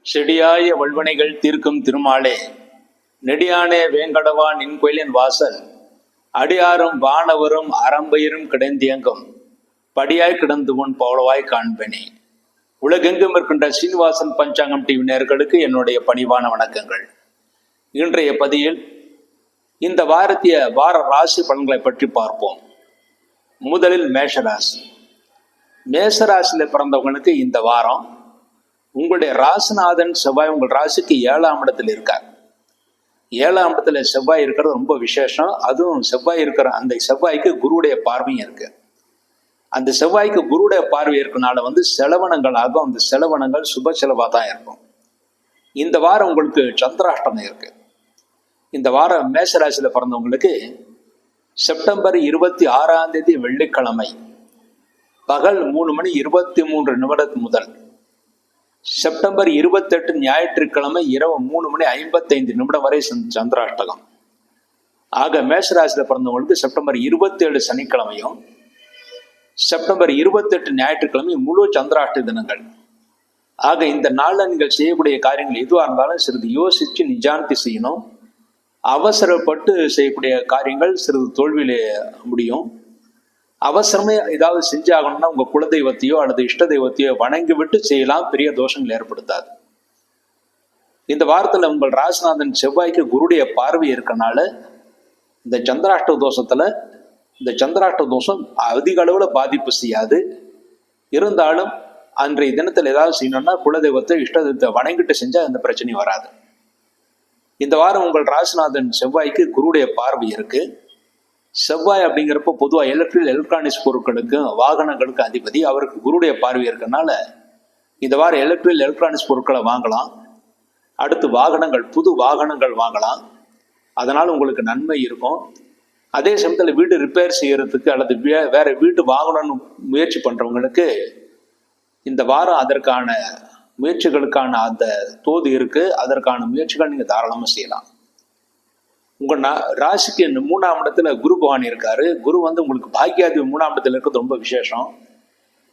செடியாய வல்வனைகள் தீர்க்கும் திருமாலே, நெடியானே வேங்கடவா நின் கோயிலின் வாசல், அடியாரும் வானவரும் அறம்பயிரும் கிடந்தியங்கும் படியாய் கிடந்து உன் பவளவாய் காண்பனே. உலகெங்கும் இருக்கின்ற சீனிவாசன் பஞ்சாங்கம் டிவி நேயர்களுக்கு என்னுடைய பணிவான வணக்கங்கள். இன்றைய பதிவில் இந்த வார ராசி பலன்களை பற்றி பார்ப்போம். முதலில் மேஷராசி. மேஷராசியில் பிறந்தவங்களுக்கு இந்த வாரம் உங்களுடைய ராசிநாதன் செவ்வாய் உங்கள் ராசிக்கு 7ஆம் இடத்துல இருக்கார். 7ஆம் இடத்துல செவ்வாய் இருக்கிறது ரொம்ப விசேஷம். அதுவும் செவ்வாய் இருக்கிற அந்த செவ்வாய்க்கு குருவுடைய பார்வையும் இருக்கு. அந்த செவ்வாய்க்கு குருவுடைய பார்வை இருக்கனால செலவனங்கள் ஆகும். அந்த செலவனங்கள் சுப செலவாக தான் இருக்கும். இந்த வாரம் உங்களுக்கு சந்திராஷ்டமம் இருக்கு. இந்த வாரம் மேஷராசியில பிறந்தவங்களுக்கு செப்டம்பர் 26ஆம் தேதி வெள்ளிக்கிழமை பகல் 3:23 முதல் செப்டம்பர் 28 ஞாயிற்றுக்கிழமை இரவு 3:55 வரை சந்திராஷ்டகம். ஆக மேஷராசியில பிறந்தவங்களுக்கு செப்டம்பர் 27 சனிக்கிழமையும் செப்டம்பர் 28 ஞாயிற்றுக்கிழமை முழு சந்திராஷ்ட தினங்கள். ஆக இந்த நாளில் நீங்கள் செய்யக்கூடிய காரியங்கள் எதுவாக இருந்தாலும் சிறிது யோசிச்சு நிஜானத்தை செய்யணும். அவசரப்பட்டு செய்யக்கூடிய காரியங்கள் சிறிது தோல்வியிலே முடியும். அவசரமே ஏதாவது செஞ்சாகணும்னா உங்க குலதெய்வத்தையோ அல்லது இஷ்ட தெய்வத்தையோ வணங்கி விட்டு செய்யலாம். பெரிய தோஷங்கள் ஏற்படுத்தாது. இந்த வாரத்துல உங்கள் ராசிநாதன் செவ்வாய்க்கு குருடைய பார்வை இருக்கனால இந்த சந்திராஷ்ட தோஷம் அதிக அளவுல பாதிப்பு செய்யாது. இருந்தாலும் அன்றைய தினத்தில் ஏதாவது செய்யணும்னா குலதெய்வத்தை இஷ்ட தெய்வத்தை வணங்கிட்டு செஞ்சா அந்த பிரச்சனை வராது. இந்த வாரம் உங்கள் ராசிநாதன் செவ்வாய்க்கு குருடைய பார்வை இருக்கு. செவ்வாய் அப்படிங்கிறப்ப பொதுவாக எலக்ட்ரானிக்ஸ் பொருட்களுக்கும் வாகனங்களுக்கும் அதிபதி. அவருக்கு குருடைய பார்வை இருக்கனால இந்த வாரம் எலக்ட்ரானிக்ஸ் பொருட்களை வாங்கலாம். அடுத்து புது வாகனங்கள் வாங்கலாம். அதனால உங்களுக்கு நன்மை இருக்கும். அதே சமயத்தில் வீடு ரிப்பேர் செய்யறதுக்கு அல்லது வேற வீடு வாங்கணும்னு முயற்சி பண்றவங்களுக்கு இந்த வாரம் அதற்கான முயற்சிகளுக்கான அந்த தோது இருக்கு. அதற்கான முயற்சிகள் நீங்க தாராளமா செய்யலாம். உங்க ராசிக்கு 3ஆம் இடத்துல குரு பகவான் இருக்காரு. குரு உங்களுக்கு பாக்கியாதிபதி 3ஆம் இடத்துல இருக்கிறது ரொம்ப விசேஷம்.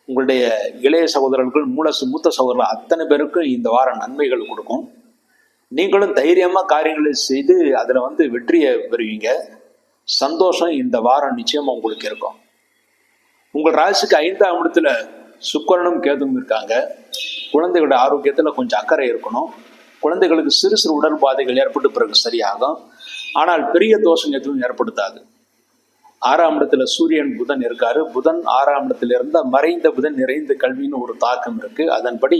உங்களுடைய இளைய சகோதரர்கள் மூத்த சகோதரர்கள் அத்தனை பேருக்கும் இந்த வாரம் நன்மைகள் கொடுக்கும். நீங்களும் தைரியமா காரியங்களை செய்து அதுல வெற்றியை பெறுவீங்க. சந்தோஷம் இந்த வாரம் நிச்சயமா உங்களுக்கு இருக்கும். உங்கள் ராசிக்கு 5ஆம் இடத்துல சுக்கிரனும் கேதுவும் இருக்காங்க. குழந்தைகளோட ஆரோக்கியத்துல கொஞ்சம் அக்கறை இருக்கணும். குழந்தைகளுக்கு சிறு சிறு உடல் பாதைகள் ஏற்பட்டு பிறகு சரியாகும். ஆனால் பெரிய தோஷம் எதுவும் ஏற்படுத்தாது. 6ஆம் இடத்துல சூரியன் புதன் இருக்காரு. புதன் 6ஆம் இடத்துல இருந்தா மறைந்த புதன் நிறைந்த கல்வின்னு ஒரு தாக்கம் இருக்கு. அதன்படி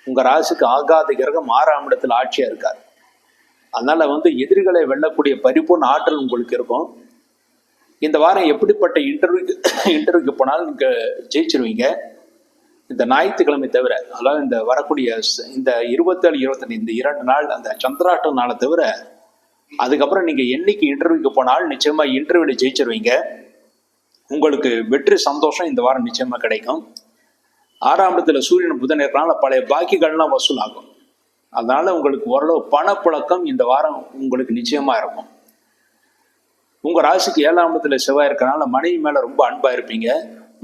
உங்க ராசிக்கு ஆகாத கிரகம் 6ஆம் இடத்துல ஆட்சியா இருக்காரு. அதனால எதிரிகளை வெல்லக்கூடிய பரிபூர்ண ஆற்றல் உங்களுக்கு இருக்கும். இந்த வாரம் எப்படிப்பட்ட இன்டர்வியூக்கு போனாலும் நீங்க ஜெயிச்சிருவீங்க. இந்த ஞாயிற்றுக்கிழமை தவிர, அதாவது இந்த வரக்கூடிய இந்த 27, 28 இந்த 2 நாள் அந்த சந்திராஷ்ட நாளை தவிர அதுக்கப்புறம் நீங்க என்னைக்கு இன்டர்வியூக்கு போனாலும் நிச்சயமா இன்டர்வியூல ஜெயிச்சிருவீங்க. உங்களுக்கு வெற்றி சந்தோஷம் இந்த வாரம் நிச்சயமா கிடைக்கும். 6ஆம் இடத்துல சூரியன் புதன் இருக்கிறனால பழைய பாக்கிகள்லாம் வசூலாகும். அதனால உங்களுக்கு ஓரளவு பணப்புழக்கம் இந்த வாரம் உங்களுக்கு நிச்சயமா இருக்கும். உங்க ராசிக்கு 7ஆம் இடத்துல செவ்வாய் இருக்கிறனால மனைவி மேல ரொம்ப அன்பா இருப்பீங்க.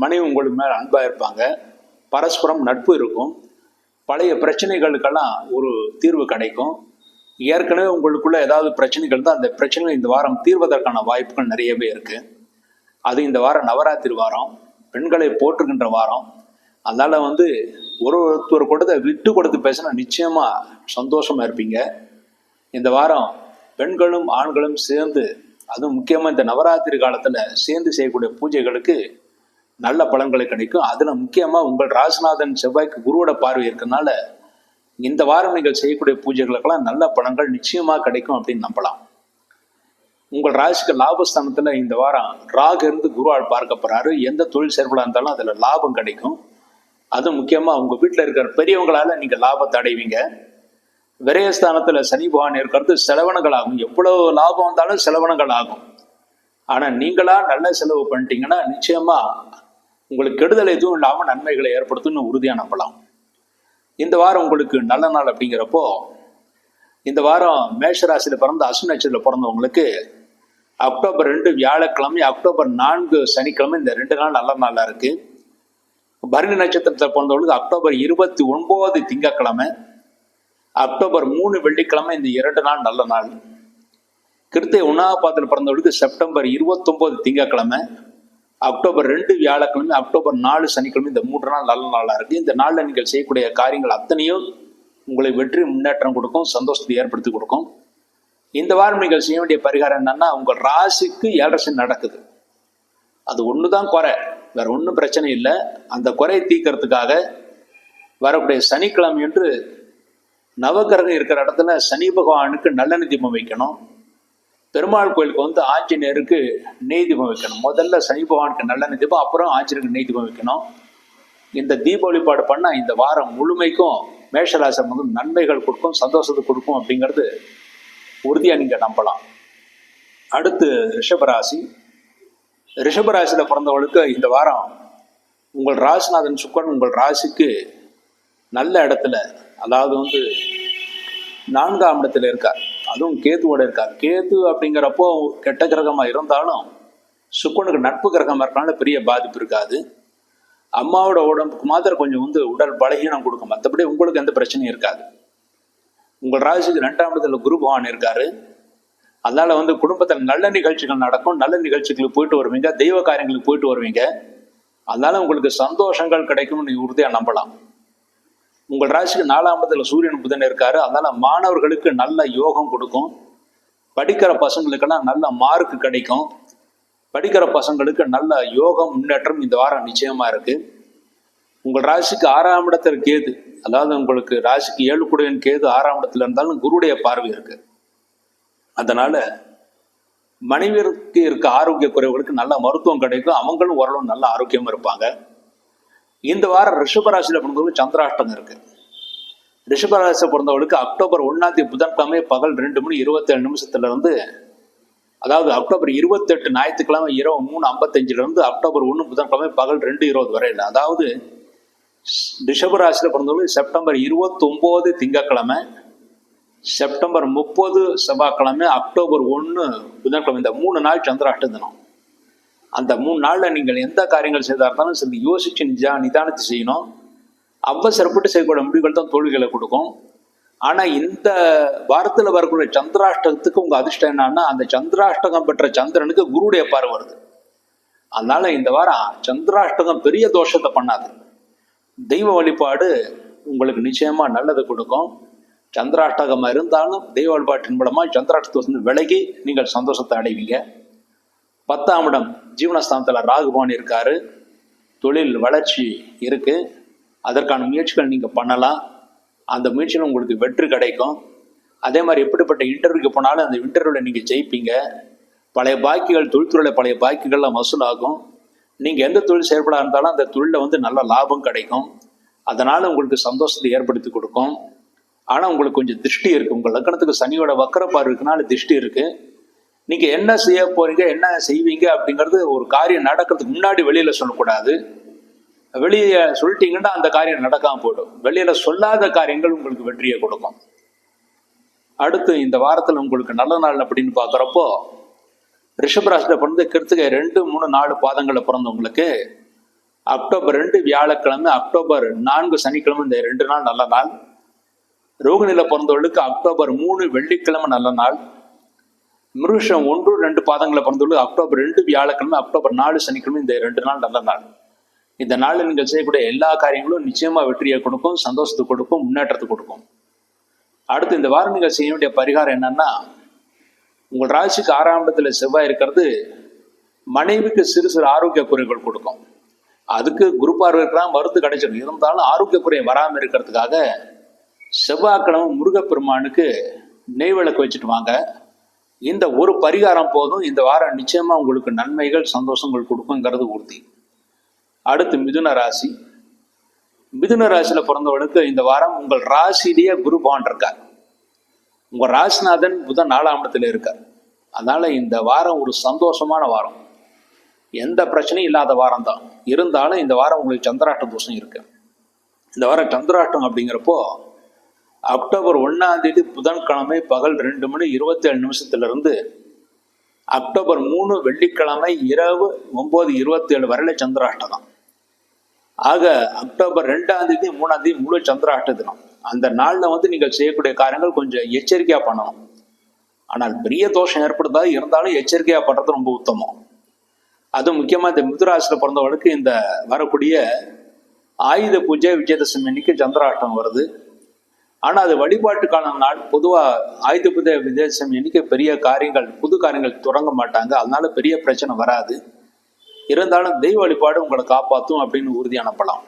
மனைவி உங்களுக்கு மேல அன்பா இருப்பாங்க. பரஸ்பரம் நட்பு இருக்கும். பழைய பிரச்சனைகளுக்கெல்லாம் ஒரு தீர்வு கிடைக்கும். ஏற்கனவே உங்களுக்குள்ள ஏதாவது பிரச்சனைகள் தான் அந்த பிரச்சனைகள் இந்த வாரம் தீர்வதற்கான வாய்ப்புகள் நிறையவே இருக்கு. அது இந்த வாரம் நவராத்திரி வாரம், பெண்களை போற்றுகின்ற வாரம். அதனால ஒருத்தர் கொடுத்த விட்டு கொடுத்து பேசினா நிச்சயமா சந்தோஷமா இருப்பீங்க. இந்த வாரம் பெண்களும் ஆண்களும் சேர்ந்து, அதுவும் முக்கியமா இந்த நவராத்திரி காலத்துல சேர்ந்து செய்யக்கூடிய பூஜைகளுக்கு நல்ல பலன்களை கிடைக்கும். அதுல முக்கியமா உங்கள் ராசிநாதன் செவ்வாய்க்கு குருவோட பார்வை இருக்கனால இந்த வாரம் நீங்கள் செய்யக்கூடிய பூஜைகளுக்கெல்லாம் நல்ல பலன்கள் நிச்சயமா கிடைக்கும் அப்படின்னு நம்பலாம். உங்கள் ராசிக்கு லாபஸ்தானத்துல இந்த வாரம் ராகு இருந்து குருவால் பார்க்க போறாரு. எந்த தொழில் செயல்படா இருந்தாலும் அதுல லாபம் கிடைக்கும். அது முக்கியமா உங்க வீட்டுல இருக்கிற பெரியவங்களால நீங்க லாபத்தை அடைவீங்க. விரயஸ்தானத்துல சனி பகவான் இருக்கிறது செலவனங்கள் ஆகும். எவ்வளவு லாபம் வந்தாலும் செலவனங்கள் ஆகும். ஆனா நீங்களா நல்ல செலவு பண்ணிட்டீங்கன்னா நிச்சயமா உங்களுக்கு கெடுதல் எதுவும் இல்லாம நன்மைகளை ஏற்படுத்தும்னு உறுதியா நம்பலாம். இந்த வாரம் உங்களுக்கு நல்ல நாள் அப்படிங்கிறப்போ இந்த வாரம் மேஷராசியில பிறந்த அஸ்வினி நட்சத்திரத்துல பிறந்தவங்களுக்கு அக்டோபர் 2 வியாழக்கிழமை, அக்டோபர் 4 சனிக்கிழமை, இந்த 2 நாள் நல்ல நாளா இருக்கு. பரணி நட்சத்திரத்தை பிறந்தவங்களுக்கு அக்டோபர் 29 திங்கட்கிழமை, அக்டோபர் 3 வெள்ளிக்கிழமை, இந்த 2 நாள் நல்ல நாள். கிருத்திகை 1ஆம் பாதத்தில் பிறந்தவர்களுக்கு செப்டம்பர் 29 திங்கட்கிழமை, அக்டோபர் 2 வியாழக்கிழமை, அக்டோபர் 4 சனிக்கிழமை, இந்த 3 நாள் நல்ல நாளாக இருக்கு. இந்த நாளில் நீங்கள் செய்யக்கூடிய காரியங்கள் அத்தனையும் உங்களை வெற்றி முன்னேற்றம் கொடுக்கும், சந்தோஷத்தை ஏற்படுத்தி கொடுக்கும். இந்த வாரம் நீங்கள் செய்ய வேண்டிய பரிகாரம் என்னன்னா, உங்கள் ராசிக்கு 7.5 சனி நடக்குது. அது ஒண்ணுதான் குறை, வேற ஒன்றும் பிரச்சனை இல்லை. அந்த குறையை தீர்க்கறதுக்காக வரக்கூடிய சனிக்கிழமை என்று நவகிரகம் இருக்கிற இடத்துல சனி பகவானுக்கு நல்லெண்ணெய் தீபம் வைக்கணும். பெருமாள் கோயிலுக்கு ஆஞ்சநேயருக்கு நெய் தீபம் வைக்கணும். முதல்ல சனி பகவானுக்கு நல்லெண்ணெய் தீபம், அப்புறம் ஆஞ்சநேயருக்கு நெய் தீபம் வைக்கணும். இந்த தீப வழிபாடு பண்ணா இந்த வாரம் முழுமைக்கும் மேஷராசி நன்மைகள் கொடுக்கும், சந்தோஷத்தை கொடுக்கும் அப்படிங்கிறது உறுதியா நீங்க நம்பலாம். அடுத்து ரிஷபராசி. ரிஷபராசியில பிறந்தவர்களுக்கு இந்த வாரம் உங்கள் ராசிநாதன் சுக்கரன் உங்கள் ராசிக்கு நல்ல இடத்துல, அதாவது 4ஆம் இடத்துல இருக்கார். அதுவும் கேதுவோட இருக்கார். கேது அப்படிங்கிறப்போ கெட்ட கிரகமா இருந்தாலும் சுக்கரனுக்கு நட்பு கிரகமா இருக்கனால பெரிய பாதிப்பு இருக்காது. அம்மாவோட உடம்புக்கு மாத்திரம் கொஞ்சம் உடல் பலகீனம் கொடுக்கும், மற்றபடி உங்களுக்கு எந்த பிரச்சனையும் இருக்காது. உங்கள் ராசிக்கு 2ஆம் இடத்துல குரு பகவான் இருக்காரு. அதனால குடும்பத்தில் நல்ல நிகழ்ச்சிகள் நடக்கும், நல்ல நிகழ்ச்சிகளுக்கு போயிட்டு வருவீங்க, தெய்வ காரியங்களுக்கு போயிட்டு வருவீங்க. அதனால உங்களுக்கு சந்தோஷங்கள் கிடைக்கும்னு நீங்க உறுதியா நம்பலாம். உங்கள் ராசிக்கு 4ஆம் இடத்துல சூரியன் புதன் இருக்காரு. அதனால மாணவர்களுக்கு நல்ல யோகம் கொடுக்கும். படிக்கிற பசங்களுக்கெல்லாம் நல்ல மார்க் கிடைக்கும். படிக்கிற பசங்களுக்கு நல்ல யோகம் முன்னேற்றம் இந்த வாரம் நிச்சயமா இருக்கு. உங்கள் ராசிக்கு 6ஆம் இடத்துல கேது, அதாவது உங்களுக்கு ராசிக்கு 7 கூடியன் கேது 6ஆம் இடத்துல இருந்தாலும் குருடைய பார்வை இருக்கு. அதனால மனைவிற்கு இருக்க ஆரோக்கிய குறைவுகளுக்கு நல்ல மருத்துவம் கிடைக்கும். அவங்களும் ஓரளவு நல்ல ஆரோக்கியமா இருப்பாங்க. இந்த வாரம் ரிஷபராசியில பிறந்தவங்களுக்கு சந்திராஷ்டமம் இருக்கு. ரிஷபராசியை பிறந்தவர்களுக்கு அக்டோபர் 1ஆம் தேதி புதன்கிழமை பகல் 2:27 இருந்து, அதாவது அக்டோபர் 28 ஞாயிற்றுக்கிழமை இரவு 3:55 அக்டோபர் 1 புதன்கிழமை பகல் 2:20 வரையில், அதாவது ரிஷபராசியில பிறந்தவங்களுக்கு செப்டம்பர் 29 திங்கட்கிழமை, செப்டம்பர் 30 செவ்வாய்க்கிழமை, அக்டோபர் 1 புதன்கிழமை, இந்த 3 நாள் சந்திராஷ்ட தினம். அந்த 3 நாள்ல நீங்கள் எந்த காரியங்கள் செய்தா இருந்தாலும் சரி யோசிச்சு நிதானத்தை செய்யணும். அவசரப்பட்டு செய்யக்கூடிய முடிவுகள் தான் தோல்விகளை கொடுக்கும். ஆனா இந்த வாரத்துல வரக்கூடிய சந்திராஷ்டகத்துக்கு உங்க அதிர்ஷ்டம் என்னன்னா, அந்த சந்திராஷ்டகம் பெற்ற சந்திரனுக்கு குருடைய பார்வை வருது. அதனால இந்த வாரம் சந்திராஷ்டகம் பெரிய தோஷத்தை பண்ணாது. தெய்வ வழிபாடு உங்களுக்கு நிச்சயமா நல்லது கொடுக்கும். சந்திராஷ்டகமா இருந்தாலும் தெய்வ வழிபாட்டின் மூலமா சந்திராஷ்டத்தை விலகி நீங்கள் சந்தோஷத்தை அடைவீங்க. 10ஆம் இடம் ஜீவனஸ்தானத்துல ராகு பகவான் இருக்காரு. தொழில் வளர்ச்சி இருக்கு. அதற்கான முயற்சிகள் நீங்க பண்ணலாம். அந்த முயற்சியில் உங்களுக்கு வெற்றி கிடைக்கும். அதே மாதிரி எப்படிப்பட்ட இன்டர்வியூக்கு போனாலும் அந்த இன்டர்வியூவில் நீங்க ஜெயிப்பீங்க. பழைய பாக்கிகள், தொழில்துறையில பழைய பாக்கிகள்லாம் வசூலாகும். நீங்க எந்த தொழில் செயல்பட இருந்தாலும் அந்த தொழிலில் நல்ல லாபம் கிடைக்கும். அதனால உங்களுக்கு சந்தோஷத்தை ஏற்படுத்தி கொடுக்கும். ஆனா உங்களுக்கு கொஞ்சம் திருஷ்டி இருக்கு. உங்க லக்னத்துக்கு சனியோட வக்கர பார்வைக்குனால திருஷ்டி இருக்கு. நீங்க என்ன செய்ய போறீங்க, என்ன செய்வீங்க அப்படிங்கிறது ஒரு காரியம் நடக்கிறதுக்கு முன்னாடி வெளியில சொல்லக்கூடாது. வெளியே சொல்லிட்டீங்கன்னா அந்த காரியம் நடக்காம போயிடும். வெளியில சொல்லாத காரியங்கள் உங்களுக்கு வெற்றியை கொடுக்கும். அடுத்து இந்த வாரத்துல உங்களுக்கு நல்ல நாள் அப்படின்னு பாக்குறப்போ, ரிஷபராசியில பிறந்து கிருத்திகை 2, 3, 4 பாதங்களை பிறந்தவங்களுக்கு அக்டோபர் 2 வியாழக்கிழமை, அக்டோபர் 4 சனிக்கிழமை, இந்த 2 நாள் நல்ல நாள். ரோகிணியில பிறந்தவர்களுக்கு அக்டோபர் 3 வெள்ளிக்கிழமை நல்ல நாள். மிருஷம் 1, 2 பாதங்களை பிறந்தவர்களுக்கு அக்டோபர் 2 வியாழக்கிழமை, அக்டோபர் 4 சனிக்கிழமை, இந்த 2 நாள் நல்ல நாள். இந்த நாளில் நீங்கள் செய்யக்கூடிய எல்லா காரியங்களும் நிச்சயமா வெற்றியை கொடுக்கும், சந்தோஷத்தை கொடுக்கும், முன்னேற்றத்தை கொடுக்கும். அடுத்து இந்த வாரம் நீங்கள் செய்ய வேண்டிய பரிகாரம் என்னன்னா, உங்கள் ராசிக்கு 6ஆம் இடத்துல செவ்வாய் இருக்கிறது மனைவிக்கு சிறு சிறு ஆரோக்கிய குறைகள் கொடுக்கும். அதுக்கு குரு பார்வை இருக்கலாம், மருந்து கிடைச்சிடும். இருந்தாலும் ஆரோக்கிய குறை வராமல் இருக்கிறதுக்காக செவ்வாய்க்கிழமை முருகப்பெருமானுக்கு நெய் விளக்கு வச்சுட்டு வாங்க. இந்த ஒரு பரிகாரம் போதும். இந்த வாரம் நிச்சயமா உங்களுக்கு நன்மைகள், சந்தோஷங்கள் கொடுக்குங்கிறது உறுதி. அடுத்து மிதுன ராசி. மிதுன ராசியில பிறந்தவனுக்கு இந்த வாரம் உங்கள் ராசியிலேயே குரு பகவான் இருக்கார். உங்க ராசிநாதன் புதன் 4ஆம் இடத்துல இருக்கார். அதனால இந்த வாரம் ஒரு சந்தோஷமான வாரம், எந்த பிரச்சனையும் இல்லாத வாரம் தான். இருந்தாலும் இந்த வாரம் உங்களுக்கு சந்திராஷ்ட தோஷம் இருக்கு. இந்த வாரம் சந்திராஷ்டம் அப்படிங்கிறப்போ அக்டோபர் 1ஆம் தேதி புதன்கிழமை பகல் 2:27 இருந்து அக்டோபர் 3 வெள்ளிக்கிழமை இரவு 9:27 வரையில சந்திராஷ்டகம். ஆக அக்டோபர் 2ஆம் தேதி 3ஆம் தேதி முழு சந்திராஷ்ட தினம். அந்த நாள்ல வந்து நீங்கள் செய்யக்கூடிய காரியங்கள் கொஞ்சம் எச்சரிக்கையா பண்ணணும். ஆனால் பெரிய தோஷம் ஏற்படுத்தா இருந்தாலும் எச்சரிக்கையா பண்றது ரொம்ப உத்தமம். அதுவும் முக்கியமா இந்த மிதுராசில பிறந்தவர்களுக்கு இந்த வரக்கூடிய ஆயுத பூஜை விஜயதசமி அன்னைக்கு சந்திராஷ்டம் வருது. ஆனா அது வழிபாட்டுக்கான நாள். பொதுவா ஆயுத பூஜை விஜயதசமி அன்னைக்கு பெரிய காரியங்கள் புது காரியங்கள் தொடங்க மாட்டாங்க, அதனால பெரிய பிரச்சனை வராது. இருந்தாலும் தெய்வ வழிபாடு உங்களை காப்பாற்றும் அப்படின்னு உறுதி அனுப்பலாம்.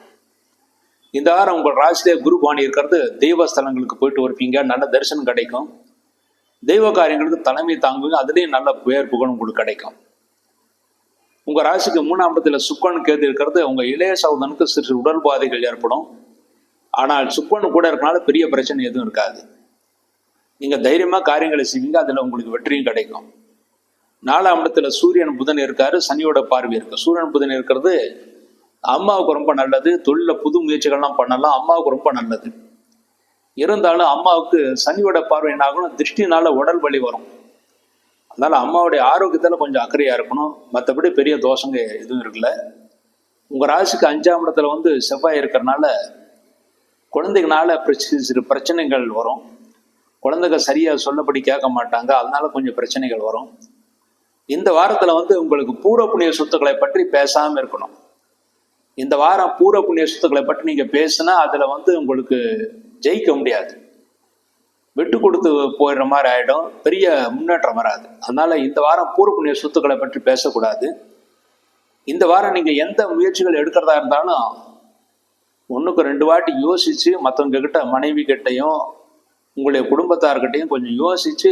இந்த வாரம் உங்கள் ராசியிலே குரு பாணி இருக்கிறது, தெய்வ ஸ்தலங்களுக்கு போயிட்டு வருவீங்க, நல்ல தரிசனம் கிடைக்கும். தெய்வ காரியங்களுக்கு தலைமை தாங்குவீங்க, அதுலேயும் நல்ல பெயர் புகழ் உங்களுக்கு கிடைக்கும். உங்க ராசிக்கு 3ஆம் இடத்துல சுக்கன் கேது இருக்கிறது, உங்க இளைய சகோதரனுக்கு சிறு உடல் பாதைகள் ஏற்படும். ஆனால் சுக்கன் கூட இருக்கனால பெரிய பிரச்சனை எதுவும் இருக்காது. நீங்க தைரியமா காரியங்களை செய்வீங்க, அதுல உங்களுக்கு வெற்றியும் கிடைக்கும். 4ஆம் இடத்துல சூரியன் புதன் இருக்காரு, சனியோட பார்வை இருக்கு. சூரியன் புதன் இருக்கிறது அம்மாவுக்கு ரொம்ப நல்லது. தொழில புது முயற்சிகள்லாம் பண்ணலாம், அம்மாவுக்கு ரொம்ப நல்லது. இருந்தாலும் அம்மாவுக்கு சனியோட பார்வை என்ன ஆகணும், திருஷ்டினால உடல் வலி வரும். அதனால அம்மாவுடைய ஆரோக்கியத்துல கொஞ்சம் அக்கறையா இருக்கணும். மற்றபடி பெரிய தோஷங்க எதுவும் இருக்குல்ல. உங்க ராசிக்கு 5ஆம் இடத்துல வந்து செவ்வாய் இருக்கிறனால குழந்தைகளால சிறு பிரச்சனைகள் வரும். குழந்தைங்க சரியா சொல்லப்படி கேட்க மாட்டாங்க, அதனால கொஞ்சம் பிரச்சனைகள் வரும். இந்த வாரத்துல வந்து உங்களுக்கு பூர்வ புண்ணிய சொத்துக்களை பற்றி பேசாம இருக்கணும். இந்த வாரம் பூர்வ புண்ணிய சொத்துக்களை பற்றி நீங்க பேசுனா அதுல வந்து உங்களுக்கு ஜெயிக்க முடியாது, விட்டு கொடுத்து போயிடுற மாதிரி ஆயிடும், பெரிய முன்னேற்றம் வராது. அதனால இந்த வாரம் பூர்வ புண்ணிய சொத்துக்களை பற்றி பேசக்கூடாது. இந்த வாரம் நீங்க எந்த முயற்சிகள் எடுக்கிறதா இருந்தாலும் 1க்கு 2 வாட்டி யோசிச்சு, மற்றவங்க கிட்ட மனைவி கிட்டையும் உங்களுடைய குடும்பத்தார்கிட்டையும் கொஞ்சம் யோசிச்சு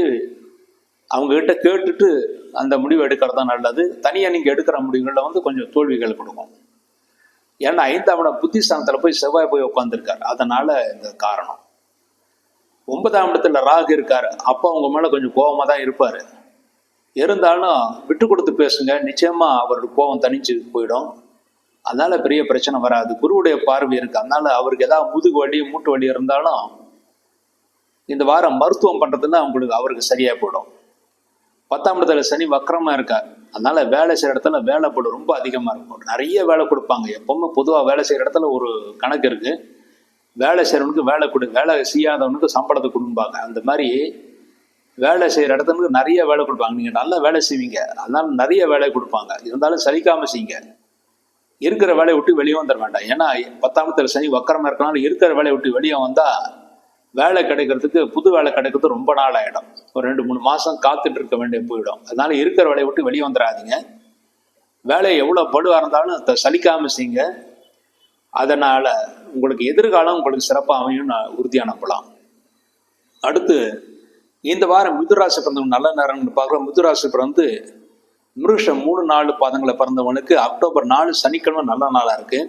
அவங்க கிட்ட கேட்டுட்டு அந்த முடிவு எடுக்கிறது தான் நல்லது. தனியா நீங்க எடுக்கிற முடிவுகளில் வந்து கொஞ்சம் தோல்விகள் கொடுக்கும். ஏன்னா 5ஆம் இடம் புத்திஸ்தானத்துல போய் செவ்வாய் போய் உட்காந்துருக்காரு, அதனால இந்த காரணம். 9ஆம் இடத்துல ராகு இருக்காரு, அப்போ உங்க மேல கொஞ்சம் கோபமா தான் இருப்பாரு. இருந்தாலும் விட்டு கொடுத்து பேசுங்க, நிச்சயமா அவருடைய கோபம் தனிச்சு போயிடும். அதனால பெரிய பிரச்சனை வராது. குருவுடைய பார்வை இருக்கு, அதனால அவருக்கு ஏதாவது முதுகு வலி மூட்டு வலி இருந்தாலும் இந்த வாரம் மருத்துவம் பண்றதுன்னா அவருக்கு சரியா போயிடும். 10ஆம் இடத்துல சனி வக்கரமா இருக்கார், அதனால வேலை செய்யற இடத்துல வேலை போடு ரொம்ப அதிகமா இருக்கும். நிறைய வேலை கொடுப்பாங்க. எப்பவுமே பொதுவா வேலை செய்யற இடத்துல ஒரு கணக்கு இருக்கு, வேலை செய்யறவனுக்கு வேலை கொடு, வேலை செய்யாதவனுக்கு சம்பளத்தை கொடுப்பாங்க. அந்த மாதிரி வேலை செய்யற இடத்துக்கு நிறைய வேலை கொடுப்பாங்க. நீங்க நல்லா வேலை செய்வீங்க, அதனால நிறைய வேலை கொடுப்பாங்க. இருந்தாலும் சலிக்காம செய்யுங்க. இருக்கிற வேலையை விட்டு வெளியே வந்துட வேண்டாம். ஏன்னா 10ஆம் இடத்துல சனி வக்கரமா இருக்கனால இருக்கிற வேலையை விட்டு வெளியே வந்தா வேலை கிடைக்கிறதுக்கு, புது வேலை கிடைக்கிறது ரொம்ப நாள் ஆகிடும். ஒரு 2-3 மாதம் காத்துட்டு இருக்க வேண்டிய போயிடும். அதனால இருக்கிற வேலையை விட்டு வெளியே வந்துடாதீங்க. வேலை எவ்வளோ படுவாக இருந்தாலும் சலிக்காம செய்யுங்க. அதனால உங்களுக்கு எதிர்காலம் உங்களுக்கு சிறப்பாக அமையும் உறுதி அனுப்பலாம். அடுத்து இந்த வாரம் மிதுராசி பிறந்தவங்க நல்ல நேரம்னு பார்க்குறோம். மிதுராசி பிறந்து மிருஷம் 3-4 பாதங்களை பிறந்தவனுக்கு அக்டோபர் 4 சனிக்கிழமை நல்ல நாளாக இருக்கு.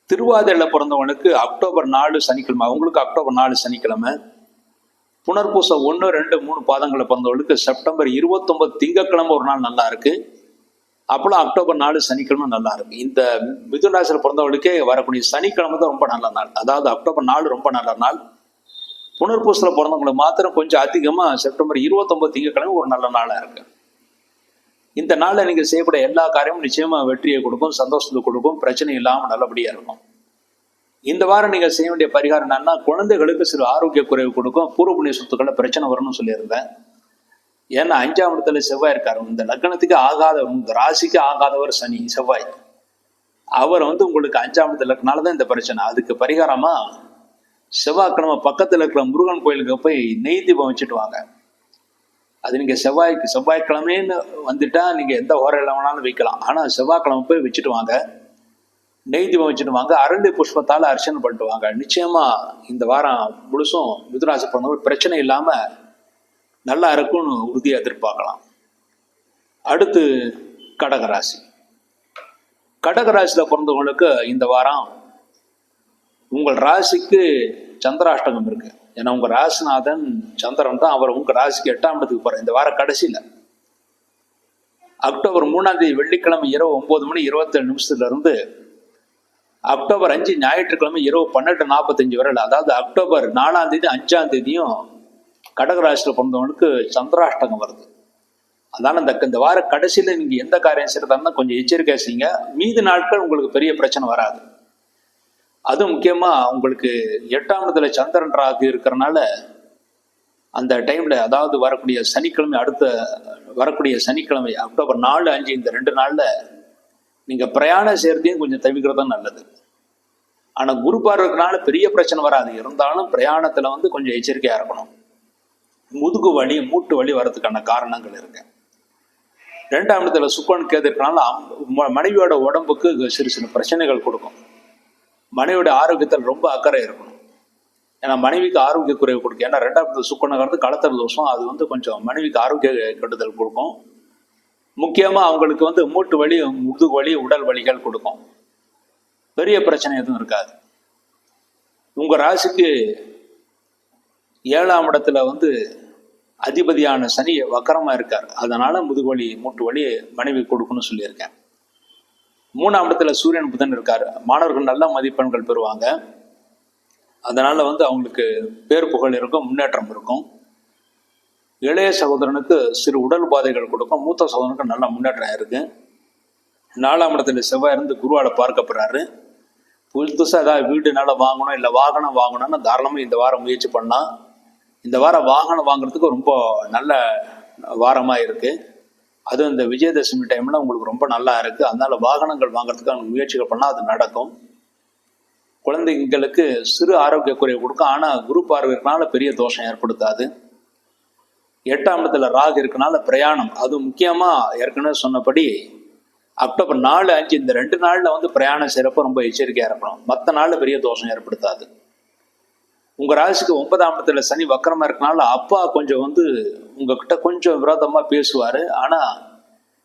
திருவாதிரையில பிறந்தவனுக்கு அக்டோபர் 4 சனிக்கிழமை, அவங்களுக்கு அக்டோபர் 4 சனிக்கிழமை. புனர்பூசம் 1, 2, 3 பாதங்களை பிறந்தவங்களுக்கு செப்டம்பர் 29 திங்கட்கிழமை ஒரு நாள் நல்லா இருக்கு. அப்போலாம் அக்டோபர் 4 சனிக்கிழமை நல்லா இருக்கு. இந்த மிதுன ராசியில் பிறந்தவங்களுக்கே வரக்கூடிய சனிக்கிழமை தான் ரொம்ப நல்ல நாள். அதாவது அக்டோபர் 4 ரொம்ப நல்ல நாள். புனர்பூசத்துல பிறந்தவங்களுக்கு மாத்திரம் கொஞ்சம் அதிகமா செப்டம்பர் 29 திங்கட்கிழமை ஒரு நல்ல நாளா இருக்கு. இந்த நாள்ல நீங்க செய்யக்கூடிய எல்லா காரியமும் நிச்சயமா வெற்றியை கொடுக்கும், சந்தோஷத்தை கொடுக்கும், பிரச்சனை இல்லாம நல்லபடியா இருக்கும். இந்த வாரம் நீங்க செய்ய வேண்டிய பரிகாரம் என்னன்னா, குழந்தைகளுக்கு சிறு ஆரோக்கிய குறைவு கொடுக்கும், பூர்வ புண்ணிய சொத்துக்களை பிரச்சனை வரும்னு சொல்லியிருந்தேன். ஏன்னா 5ஆம் இடத்துல செவ்வாய் இருக்காரு. இந்த லக்னத்துக்கு ஆகாத, இந்த ராசிக்கு ஆகாதவர் சனி செவ்வாய். அவர் வந்து உங்களுக்கு 5ஆம் இடத்துல இருக்கனாலதான் இந்த பிரச்சனை. அதுக்கு பரிகாரமா செவ்வாய்க்கிழமை பக்கத்துல இருக்கிற முருகன் கோயிலுக்கு போய் நெய் தீபம் வச்சுட்டு வாங்க. அது நீங்க செவ்வாய்க்கிழமைன்னு வந்துட்டா நீங்க எந்த ஹோரையில வேணாலும் வைக்கலாம். ஆனா செவ்வாய்க்கிழமை போய் வச்சுட்டு வாங்க, நெய் தீபம் வச்சுட்டு வாங்க, அரளி புஷ்பத்தால அர்ச்சனை பண்ணிட்டு வாங்க. நிச்சயமா இந்த வாரம் முழுசும் மிதுராசி பிறந்தவங்க பிரச்சனை இல்லாம நல்லா இருக்கும்னு உறுதியை எதிர்பார்க்கலாம். அடுத்து கடகராசி. கடகராசியில பிறந்தவங்களுக்கு இந்த வாரம் உங்கள் ராசிக்கு சந்திராஷ்டகம் இருக்கு. ஏன்னா உங்க ராசிநாதன் சந்திரன் தான், அவர் உங்க ராசிக்கு 8ஆம் இடத்துக்கு போறார் இந்த வார கடைசியில. அக்டோபர் 3ஆம் தேதி வெள்ளிக்கிழமை இரவு 9:27 இருந்து அக்டோபர் 5 ஞாயிற்றுக்கிழமை இரவு 12:45 வரை, அதாவது அக்டோபர் 4ஆம் தேதி 5ஆம் தேதியும் கடகராசியில பிறந்தவனுக்கு சந்திராஷ்டகம் வருது. அதனால இந்த வார கடைசியில நீங்க எந்த காரியம் செய்யறதா கொஞ்சம் எச்சரிக்கை செய்யுங்க. மீதி நாட்கள் உங்களுக்கு பெரிய பிரச்சனை வராது. அது முக்கியமா உங்களுக்கு 8ஆம் இடத்துல சந்திரன் ராகு இருக்கிறனால அந்த டைம்ல, அதாவது வரக்கூடிய சனிக்கிழமை, அடுத்த வரக்கூடிய சனிக்கிழமை அக்டோபர் 4, 5 இந்த 2 நாள்ல நீங்க பிரயாணம் செய்யறதையும் கொஞ்சம் தவிர்க்கிறது தான் நல்லது. ஆனா குரு பார்வைனால பெரிய பிரச்சனை வராது. இருந்தாலும் பிரயாணத்துல கொஞ்சம் எச்சரிக்கையா இருக்கணும். முதுகு வலி, மூட்டு வலி வர்றதுக்கான காரணங்கள் இருக்கு. 2ஆம் இடத்துல சுக்கிரன் கேது இருக்கனால மனைவியோட உடம்புக்கு சிறு சிறு பிரச்சனைகள் கொடுக்கும். மனைவியோட ஆரோக்கியத்தில் ரொம்ப அக்கறை இருக்கணும். ஏன்னா மனைவிக்கு ஆரோக்கிய குறைவு கொடுக்கும். ஏன்னா 2ஆம் இடத்துல சுக்கிரன் களத்திர தோஷம், அது கொஞ்சம் மனைவிக்கு ஆரோக்கிய கெடுதல் கொடுக்கும். முக்கியமா அவங்களுக்கு மூட்டு வலி, முதுகு வலி, உடல் வலிகள் கொடுக்கும். பெரிய பிரச்சனை எதுவும் இருக்காது. உங்க ராசிக்கு 7ஆம் இடத்துல அதிபதியான சனி வக்கரமா இருக்கார். அதனால முதுகு வலி, மூட்டு வலி மனைவி கொடுக்குன்னு சொல்லியிருக்கேன். 3ஆம் இடத்துல சூரியன் புதன் இருக்காரு. மாணவர்கள் நல்ல மதிப்பெண்கள் பெறுவாங்க. அதனால அவங்களுக்கு பேர் புகழ் இருக்கும், முன்னேற்றம் இருக்கும். இளைய சகோதரனுக்கு சிறு உடல் பாதைகள் கொடுக்கும். மூத்த சகோதரனுக்கு நல்ல முன்னேற்றம் இருக்கு. 4ஆம் இடத்துல செவ்வாய் இருந்து குருவால பார்க்கப்படுறாரு. புதுசாக ஏதாவது வீடு நல்லா வாங்கணும், இல்லை வாகனம் வாங்கணும்னு தாராளமாக இந்த வாரம் முயற்சி பண்ணலாம். இந்த வாரம் வாகனம் வாங்குறதுக்கு ரொம்ப நல்ல வாரமாக இருக்கு. அதுவும் இந்த விஜயதசமி டைம்ல உங்களுக்கு ரொம்ப நல்லா இருக்கு. அதனால வாகனங்கள் வாங்குறதுக்கு முயற்சிகள் பண்ணால் அது நடக்கும். குழந்தைங்களுக்கு சிறு ஆரோக்கிய குறைவு கொடுக்கும். ஆனால் குரு பார்வைனால பெரிய தோஷம் ஏற்படுத்தாது. 8ஆம் இடத்துல ராகு இருக்கனால பிரயாணம், அது முக்கியமா ஏற்கனவே சொன்னபடி அக்டோபர் 4, 5 இந்த 2 நாள்ல பிரயாணம் செய்யறப்ப ரொம்ப எச்சரிக்கையா இருக்கணும். மற்ற நாள்ல பெரிய தோஷம் ஏற்படுத்தாது. உங்க ராசிக்கு 9ஆம் இடத்துல சனி வக்கரமா இருக்கனால அப்பா கொஞ்சம் உங்ககிட்ட கொஞ்சம் விரோதமா பேசுவாரு. ஆனா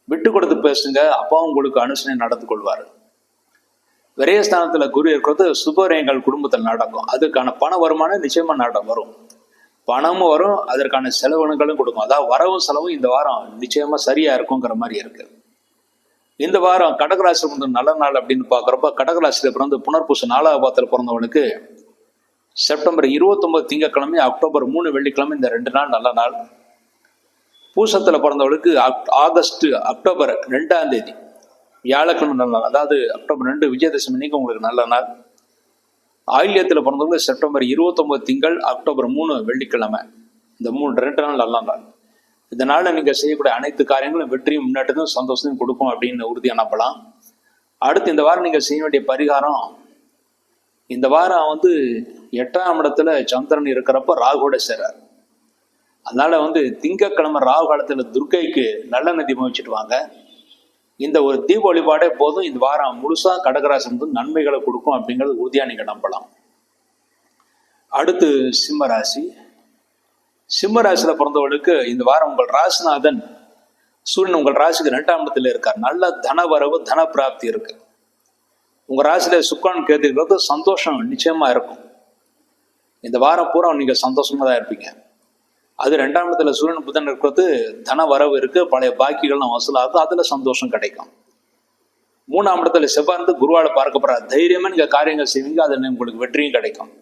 விட்டு கொடுத்து பேசுங்க, அப்பாவும் உங்களுக்கு அனுசரணை நடந்து கொள்வாரு. விரயஸ்தானத்துல குரு இருக்கிறது சுபவிரயங்கள் குடும்பத்தில் நடக்கும். அதுக்கான பண வருமானம் நிச்சயமா வரும். பணமும் வரும், அதற்கான செலவுகளும் கொடுக்கும். அதாவது வரவும் செலவும் இந்த வாரம் நிச்சயமா சரியா இருக்குங்கிற மாதிரி இருக்கு. இந்த வாரம் கடகராசி நல்ல நாள் அப்படின்னு பாக்குறப்ப, கடகராசியில பிறந்து புனர்பூச 4ஆம் பாதத்துல பிறந்தவனுக்கு செப்டம்பர் 29 திங்கட்கிழமை, அக்டோபர் 3 வெள்ளிக்கிழமை இந்த 2 நாள் நல்ல நாள். பூசத்துல பிறந்தவளுக்கு அக்டோபர் 2ஆம் தேதி வியாழக்கிழமை நல்ல நாள். அதாவது அக்டோபர் 2 விஜயதசமி அன்னைக்கு உங்களுக்கு நல்ல நாள். ஆயில்யத்தில் பிறந்தவங்களுக்கு செப்டம்பர் 29 திங்கள், அக்டோபர் 3 வெள்ளிக்கிழமை இந்த 2 நாள் நல்ல நாள். இதனால நீங்க செய்யக்கூடிய அனைத்து காரியங்களும் வெற்றியும், முன்னேற்றத்தையும், சந்தோஷத்தையும் கொடுக்கும் அப்படின்னு உறுதியா நம்பலாம். அடுத்து இந்த வாரம் நீங்க செய்ய வேண்டிய பரிகாரம், இந்த வாரம் 8ஆம் இடத்துல சந்திரன் இருக்கிறப்ப ராகுவோட சேரார். அதனால திங்கட்கிழமை ராகு காலத்துல துர்க்கைக்கு நல்லெண்ணெய் தீபம் வச்சுட்டு வாங்க. இந்த ஒரு தீப வழிபாடே போதும் இந்த வாரம் முழுசா கடகராசி நன்மைகளை கொடுக்கும் அப்படிங்கிறது உறுதியா நீங்க நம்பலாம். அடுத்து சிம்மராசி. சிம்மராசியில பிறந்தவர்களுக்கு இந்த வாரம் உங்கள் ராசிநாதன் சூரியன் உங்கள் ராசிக்கு 2ஆம் இடத்துல இருக்கார். நல்ல தன வரவு, தன பிராப்தி இருக்கு. உங்க ராசியில சுக்கிரன் கேது இருக்கிறது சந்தோஷம் நிச்சயமா இருக்கும். இந்த வாரம் பூரா நீங்க சந்தோஷமா தான் இருப்பீங்க. அது 2ஆம் இடத்துல சூரியன் புதன் இருக்கிறது தன வரவு இருக்கு. பழைய பாக்கிகள்லாம் வசூலாகும், அதுல சந்தோஷம் கிடைக்கும். 3ஆம் இடத்துல செவ்வாய் குருவால பார்க்கப்படுற தைரியமா நீங்க காரியங்கள் செய்வீங்க, அதுல உங்களுக்கு வெற்றியும் கிடைக்கும்.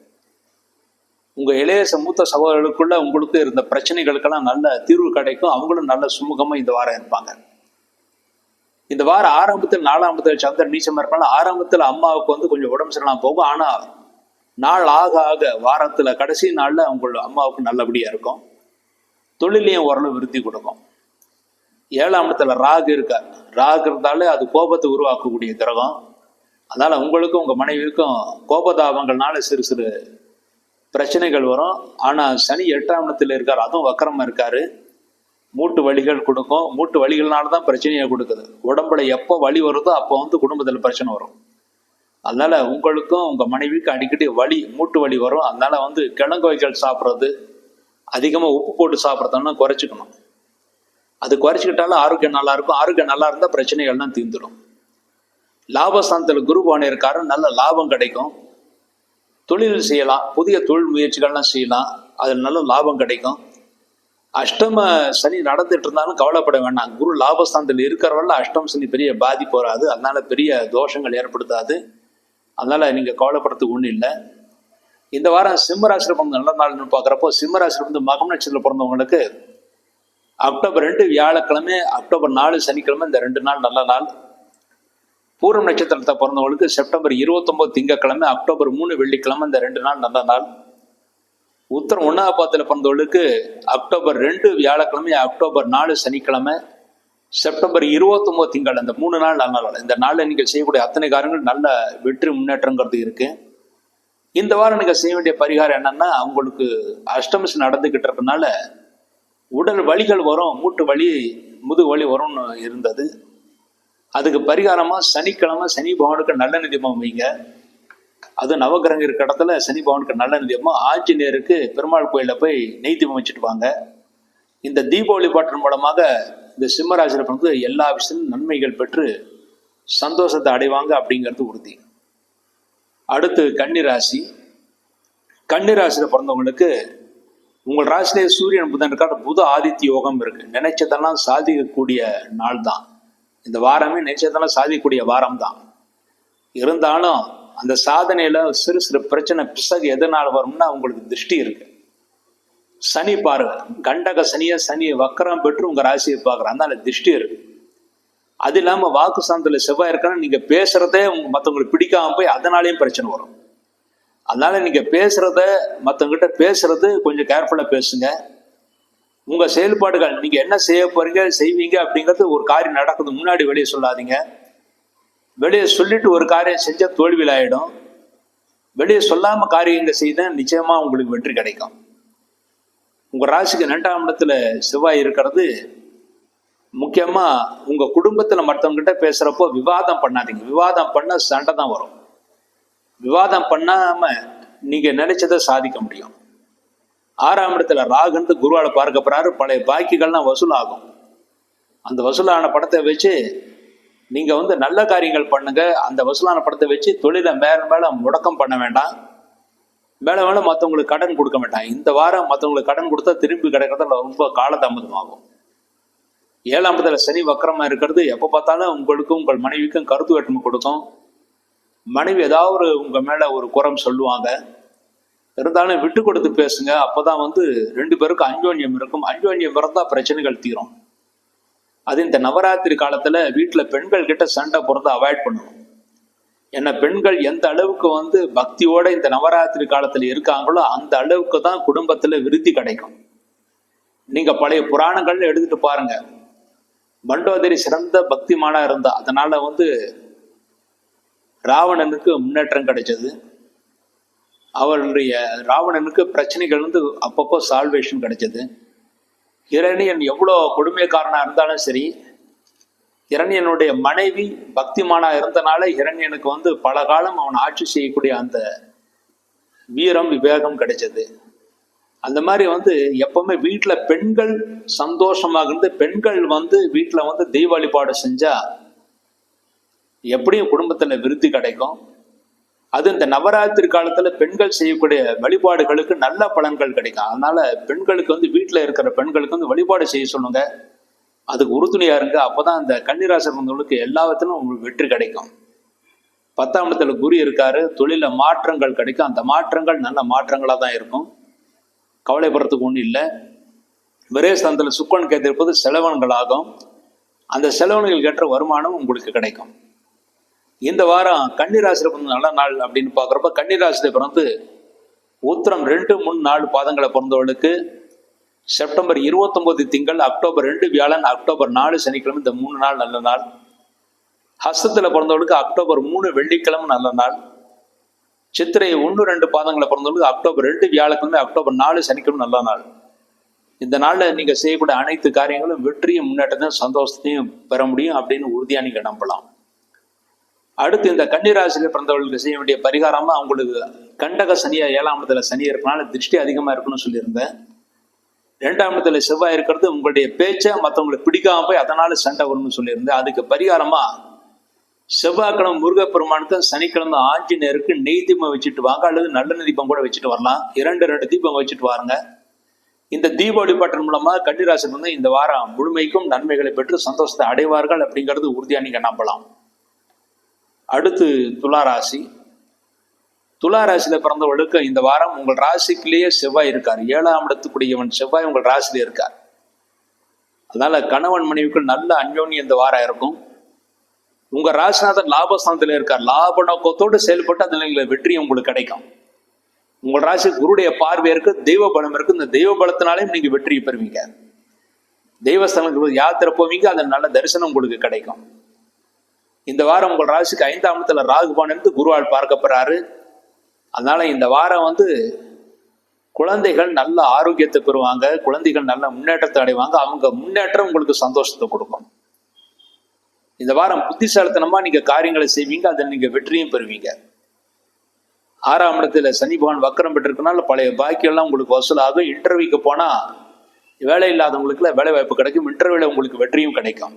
உங்க இளைய மூத்த சகோதரர்களுக்குள்ள உங்களுக்கு இருந்த பிரச்சனைகளுக்கெல்லாம் நல்ல தீர்வு கிடைக்கும். அவங்களும் நல்ல சுமூகமா இந்த வாரம் இருப்பாங்க. இந்த வாரம் ஆரம்பத்தில் 4ஆம் இடத்துல சந்திரன் நீச்சமா இருப்பாங்க. ஆரம்பத்துல அம்மாவுக்கு கொஞ்சம் உடம்பு சரியில்லாம போகும். ஆனா நாள் ஆக ஆக வாரத்துல கடைசி நாள்ல உங்களோட அம்மாவுக்கு நல்லபடியா இருக்கும். தொழிலையும் ஓரளவு விருத்தி கொடுக்கும். 7ஆம் இடத்துல ராகு இருக்கார். ராகு இருந்தாலே அது கோபத்தை உருவாக்கக்கூடிய கிரகம். அதனால உங்களுக்கும் உங்க மனைவிக்கும் கோபதாபங்கள்னால சிறு சிறு பிரச்சனைகள் வரும். ஆனா சனி 8ஆம் இடத்துல இருக்காரு, அதுவும் வக்கரமா இருக்காரு. மூட்டு வலிகள் கொடுக்கும். மூட்டு வலிகள்னாலதான் பிரச்சனையை கொடுக்குது. உடம்புல எப்போ வலி வருதோ அப்போ குடும்பத்துல பிரச்சனை வரும். அதனால உங்களுக்கும் உங்க மனைவிக்கும் அடிக்கடி மூட்டு வலி வரும். அதனால கிழங்கு வகைகள் சாப்பிட்றது, அதிகமா உப்பு போட்டு சாப்பிட்றதுன்னா குறைச்சிக்கணும். அது குறைச்சிக்கிட்டாலும் ஆரோக்கியம் நல்லா இருக்கும். ஆரோக்கியம் நல்லா இருந்தா பிரச்சனைகள்லாம் தீர்ந்துடும். லாபஸ்தானத்துல குரு பகவான் இருக்காரு, நல்ல லாபம் கிடைக்கும். தொழில் செய்யலாம், புதிய தொழில் முயற்சிகள்லாம் செய்யலாம், அதில் நல்ல லாபம் கிடைக்கும். அஷ்டம சனி நடந்துட்டு இருந்தாலும் கவலைப்பட வேண்டாம். குரு லாபஸ்தானத்தில் இருக்கிறவள்ள அஷ்டம சனி பெரிய பாதிப்பு வராது. அதனால பெரிய தோஷங்கள் ஏற்படுத்தாது. அதனால நீங்க கவலைப்படுறதுக்கு ஒன்றும் இல்லை. இந்த வாரம் சிம்மராசியில் பிறந்த நல்ல நாள்னு பார்க்குறப்போ, சிம்மராசியில் மகம் நட்சத்திரத்தில் பிறந்தவங்களுக்கு அக்டோபர் 2 வியாழக்கிழமை, அக்டோபர் 4 சனிக்கிழமை, இந்த 2 நாள் நல்ல நாள். பூரம் நட்சத்திரத்தை பிறந்தவங்களுக்கு செப்டம்பர் 29 திங்கட்கிழமை, அக்டோபர் 3 வெள்ளிக்கிழமை, இந்த 2 நாள் நல்ல நாள். உத்தரம் 1ஆம் பாதத்தில் பிறந்தவர்களுக்கு அக்டோபர் 2 வியாழக்கிழமை, அக்டோபர் 4 சனிக்கிழமை, செப்டம்பர் 29 திங்கள், இந்த 3 நாள் நல்ல நாள். இந்த நாளில் நீங்கள் செய்யக்கூடிய அத்தனை காரியங்கள் நல்ல வெற்றி முன்னேற்றங்கிறது இருக்கு. இந்த வாரம் நீங்கள் செய்ய வேண்டிய பரிகாரம் என்னன்னா, அவங்களுக்கு அஷ்டமசி நடந்துகிட்டு இருக்கனால உடல் வலிகள் வரும், மூட்டு வலி, முதுகு வலி வரும்னு இருந்தது. அதுக்கு பரிகாரமாக சனிக்கிழமை சனி பகவானுக்கு நல்ல தீபம் வைங்க. அது நவகிரகம் இருக்கிற இடத்துல சனி பகவானுக்கு நல்ல தீபம். ஆஞ்சநேயருக்கு பெருமாள் கோயிலில் போய் நெய் தீபம் வச்சுட்டு வாங்க. இந்த தீப வழிபாட்டின் மூலமாக இந்த சிம்மராசியில் பிறந்து எல்லா விஷயத்திலும் நன்மைகள் பெற்று சந்தோஷத்தை அடைவாங்க அப்படிங்கிறது உறுதி. அடுத்து கன்னிராசி. கன்னிராசியில் பிறந்தவங்களுக்கு உங்கள் ராசிலே சூரியன் புதன் இருக்கார், புத ஆதித்ய யோகம் இருக்கு. நினைச்சதெல்லாம் சாதிக்கக்கூடிய நாள் தான் இந்த வாரமே. நினைச்சதெல்லாம் சாதிக்கக்கூடிய வாரம் தான். இருந்தாலும் அந்த சாதனையில சிறு சிறு பிரச்சனை பிசகு எதனால வரும்னா உங்களுக்கு திருஷ்டி இருக்கு. சனி பாருங்க, கண்டக சனி வக்கரம் பெற்று உங்க ராசியை பார்க்குற, அதனால திருஷ்டி இருக்கு. அது இல்லாம வாக்கு சாந்தத்துல செவ்வாய் இருக்கணும். நீங்க பேசுறதே மற்றவங்களுக்கு பிடிக்காம போய் அதனாலேயும் பிரச்சனை வரும். அதனால நீங்க பேசுறத மற்றவங்கிட்ட பேசுறது கொஞ்சம் கேர்ஃபுல்லா பேசுங்க. உங்க செயல்பாடுகள் நீங்க என்ன செய்ய போறீங்க செய்வீங்க அப்படிங்கிறது ஒரு காரியம் நடக்குது முன்னாடி வெளியே சொல்லாதீங்க. வெளியே சொல்லிட்டு ஒரு காரியம் செஞ்சா தோல்வியில் ஆயிடும். வெளியே சொல்லாம காரியங்க செய்த நிச்சயமா உங்களுக்கு வெற்றி கிடைக்கும். உங்க ராசிக்கு 2ஆம் இடத்துல செவ்வாய் இருக்கிறது முக்கியமா உங்க குடும்பத்துல மற்றவங்கிட்ட பேசுறப்போ விவாதம் பண்ணாதீங்க. விவாதம் பண்ண சண்டை தான் வரும். விவாதம் பண்ணாம நீங்க நினைச்சதை சாதிக்க முடியும். 6ஆம் இடத்துல ராகுன்னு குருவால பார்க்க போறாரு. பழைய பாக்கிகள்லாம் வசூலாகும். அந்த வசூலான படத்தை வச்சு நீங்க நல்ல காரியங்கள் பண்ணுங்க. அந்த வசூலான படத்தை வச்சு தொழிலை மேல முடக்கம் பண்ண வேண்டாம். மேல மற்றவங்களுக்கு கடன் கொடுக்க வேண்டாம். இந்த வாரம் மற்றவங்களுக்கு கடன் கொடுத்தா திரும்பி கிடைக்கிறதுல ரொம்ப காலதாமதமாகும். 7ஆம் இடத்துல சனி வக்கரமா இருக்கிறது எப்போ பார்த்தாலும் உங்களுக்கும் உங்கள் மனைவிக்கும் கருத்து வேற்றுமை கொடுக்கும். மனைவி ஏதாவது உங்க மேல ஒரு குறம் சொல்லுவாங்க. இருந்தாலும் விட்டு கொடுத்து பேசுங்க. அப்போதான் 2 பேருக்கும் அன்யோன்யம் இருக்கும். அன்யோன்யம் பிறந்தா பிரச்சனைகள் தீரும். அது இந்த நவராத்திரி காலத்துல வீட்டுல பெண்கள் கிட்ட சண்டை போறத அவாய்ட் பண்ணணும். ஏன்னா பெண்கள் எந்த அளவுக்கு பக்தியோட இந்த நவராத்திரி காலத்துல இருக்காங்களோ அந்த அளவுக்கு தான் குடும்பத்துல விருத்தி கிடைக்கும். நீங்க பழைய புராணங்கள்ல எடுத்துட்டு பாருங்க. மண்டோதரி சிறந்த பக்திமானா இருந்தா, அதனால ராவணனுக்கு முன்னேற்றம் கிடைச்சது. அவருடைய ராவணனுக்கு பிரச்சனைகள் அப்பப்போ சால்வேஷன் கிடைச்சது. இரணியன் எவ்வளோ கொடுமைக்காரனா இருந்தாலும் சரி, இரணியனுடைய மனைவி பக்திமானா இருந்தனால இரணியனுக்கு பல காலம் அவன் ஆட்சி செய்யக்கூடிய அந்த வீரம் விவேகம் கிடைச்சது. அந்த மாதிரி எப்பவுமே வீட்டுல பெண்கள் சந்தோஷமாக இருந்து பெண்கள் வீட்டுல தெய்வ வழிபாடு செஞ்சா எப்படியும் குடும்பத்துல விருத்தி கிடைக்கும். அது இந்த நவராத்திரி காலத்துல பெண்கள் செய்யக்கூடிய வழிபாடுகளுக்கு நல்ல பலன்கள் கிடைக்கும். அதனால பெண்களுக்கு வீட்டுல இருக்கிற பெண்களுக்கு வழிபாடு செய்ய சொல்லுங்க. அதுக்கு உறுதுணையா இருங்க. அப்போதான் அந்த கன்னிராசி வந்தவங்களுக்கு எல்லாத்திலும் உங்களுக்கு வெற்றி கிடைக்கும். 10ஆம் இடத்துல குரு இருக்காரு. தொழில மாற்றங்கள் கிடைக்கும். அந்த மாற்றங்கள் நல்ல மாற்றங்களா தான் இருக்கும். கவலைப்படுறதுக்கு ஒன்றும் இல்லை. விரேஸ்தானத்துல சுக்கரன் கேட்டிருப்பது செலவன்கள் ஆகும். அந்த செலவன்கள் ஏற்ற வருமானம் உங்களுக்கு கிடைக்கும். இந்த வாரம் கன்னிராசியில பிறந்த நல்ல நாள் அப்படின்னு பாக்குறப்ப, கன்னிராசியில பிறந்து உத்திரம் 2, 3, 4 பாதங்களை பிறந்தவர்களுக்கு செப்டம்பர் 29 திங்கள், அக்டோபர் 2 வியாழன், அக்டோபர் 4 சனிக்கிழமை, இந்த 3 நாள் நல்ல நாள். ஹஸ்தத்துல பிறந்தவர்களுக்கு அக்டோபர் 3 வெள்ளிக்கிழமை நல்ல நாள். சித்திரை 1, 2 பாதங்களை பிறந்தவர்களுக்கு அக்டோபர் 2 வியாழக்கிழமை, அக்டோபர் 4 சனிக்கிழமை நல்ல நாள். இந்த நாள்ல நீங்க செய்யக்கூடிய அனைத்து காரியங்களும் வெற்றியும் முன்னேற்றத்தையும் சந்தோஷத்தையும் பெற முடியும் அப்படின்னு உறுதியா நீங்க நம்பலாம். அடுத்து இந்த கன்னிராசியில பிறந்தவர்களுக்கு செய்ய வேண்டிய பரிகாரமா, அவங்களுக்கு கண்டக சனியா 7ஆம் இடத்துல சனி இருக்கனால திருஷ்டி அதிகமா இருக்குன்னு சொல்லியிருந்தேன். 2ஆம் இடத்துல செவ்வாய் இருக்கிறது உங்களுடைய பேச்சை மற்றவங்களுக்கு பிடிக்காம போய் அதனால சண்டை வரும்னு சொல்லியிருந்தேன். அதுக்கு பரிகாரமா செவ்வாய்க்கிழமை முருகப்பெருமானுக்கு, சனிக்கிழமை ஆஞ்சநேயருக்கு நெய் தீபம் வச்சுட்டு வாங்க, அல்லது நல்லெண்ணெய் தீபம் கூட வச்சுட்டு வரலாம். 2 தீபம் வச்சுட்டு வாருங்க. இந்த தீப வழிபாட்டின் மூலமா கன்னிராசி இந்த வாரம் முழுமைக்கும் நன்மைகளை பெற்று சந்தோஷத்தை அடைவார்கள் அப்படிங்கிறது உறுதியா நீங்க நம்பலாம். அடுத்து துளாராசி. துளாராசியில பிறந்தவர்களுக்கு இந்த வாரம் உங்கள் ராசிக்குள்ளேயே செவ்வாய் இருக்கார். 7ஆம் இடத்துக்குரியவன் செவ்வாய் உங்கள் ராசியில இருக்கார். அதனால கணவன் மனைவிக்குள் நல்ல அந்யோன்யம் இந்த வாரம் இருக்கும். உங்க ராசிநாதன் லாபஸ்தானத்துல இருக்கார். லாப நோக்கத்தோடு செயல்பட்டு அதுல வெற்றி உங்களுக்கு கிடைக்கும். உங்கள் ராசி குருடைய பார்வை இருக்கு, தெய்வ பலம் இருக்கு. இந்த தெய்வ பலத்தினாலையும் நீங்க வெற்றியை பெறுவீங்க. தெய்வஸ்தலங்களுக்கு யாத்திரை போவீங்க, அது நல்ல தரிசனம் உங்களுக்கு கிடைக்கும். இந்த வாரம் உங்கள் ராசிக்கு 5ஆம் இடத்துல ராகுபான் இருந்து குருவால் பார்க்கப்படுறாரு. அதனால இந்த வாரம் குழந்தைகள் நல்ல ஆரோக்கியத்தை பெறுவாங்க, குழந்தைகள் நல்ல முன்னேற்றத்தை அடைவாங்க. அவங்க முன்னேற்றம் உங்களுக்கு சந்தோஷத்தை கொடுக்கும். இந்த வாரம் புத்திசாலித்தனமா நீங்க காரியங்களை செய்வீங்க, அதில் நீங்க வெற்றியும் பெறுவீங்க. 6ஆம் இடத்துல சனி பகவான் வக்கரம் பெற்றிருக்கனால பழைய பாக்கியெல்லாம் உங்களுக்கு வசூலாகும். இன்டர்வியூக்கு போனா வேலை இல்லாதவங்களுக்குலாம் வேலை வாய்ப்பு கிடைக்கும். இன்டர்வியூல உங்களுக்கு வெற்றியும் கிடைக்கும்.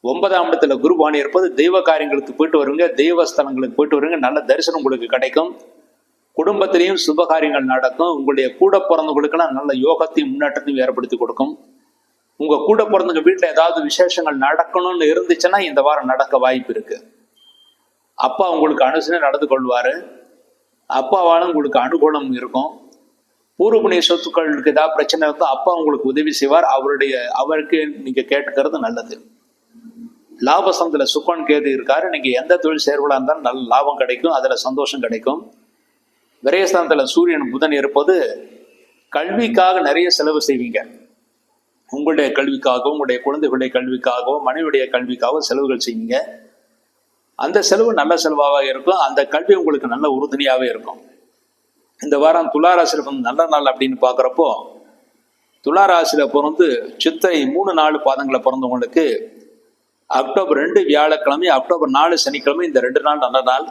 9ஆம் இடத்துல குருபானி இருப்பது தெய்வ காரியங்களுக்கு போயிட்டு வருவீங்க, தெய்வஸ்தலங்களுக்கு போயிட்டு வருவீங்க, நல்ல தரிசனம் உங்களுக்கு கிடைக்கும். குடும்பத்திலையும் சுப காரியங்கள் நடக்கும். உங்களுடைய கூட பிறந்தவங்களுக்கெல்லாம் நல்ல யோகத்தையும் முன்னேற்றத்தையும் ஏற்படுத்தி கொடுக்கும். உங்க கூட பிறந்தவங்க வீட்டுல ஏதாவது விசேஷங்கள் நடக்கணும்னு இருந்துச்சுன்னா இந்த வாரம் நடக்க வாய்ப்பு இருக்கு. அப்பா உங்களுக்கு அனுசரணை நடந்து கொள்வாரு. அப்பாவால உங்களுக்கு அனுகூலம் இருக்கும். பூர்வ புண்ணிய சொத்துக்களுக்கு ஏதாவது பிரச்சனை இருந்தால் அப்பா உங்களுக்கு உதவி செய்வார். அவருக்கு நீங்க கேட்டுக்கிறது நல்லது. லாபசந்தில சுக்கன் கேது இருக்காரு. நீங்க எந்த தொழில் செயல்படா இருந்தாலும் நல்ல லாபம் கிடைக்கும், அதுல சந்தோஷம் கிடைக்கும். விரயஸ்தானத்துல சூரியன் புதன் இருப்பது கல்விக்காக நிறைய செலவு செய்வீங்க. உங்களுடைய கல்விக்காகவும், உங்களுடைய குழந்தைகளுடைய கல்விக்காகவும், மனைவியுடைய கல்விக்காகவும் செலவுகள் செய்வீங்க. அந்த செலவு நல்ல செலவாக இருக்கும். அந்த கல்வி உங்களுக்கு நல்ல உறுதுணையாகவே இருக்கும். இந்த வாரம் துளாராசியில் நல்ல நாள் அப்படின்னு பார்க்குறப்போ, துளாராசியில பிறந்து சித்திரை 3-4 பாதங்களை பிறந்தவங்களுக்கு அக்டோபர் 2 வியாழக்கிழமை, அக்டோபர் 4 சனிக்கிழமை, இந்த 2 நாள் நல்ல நாள்.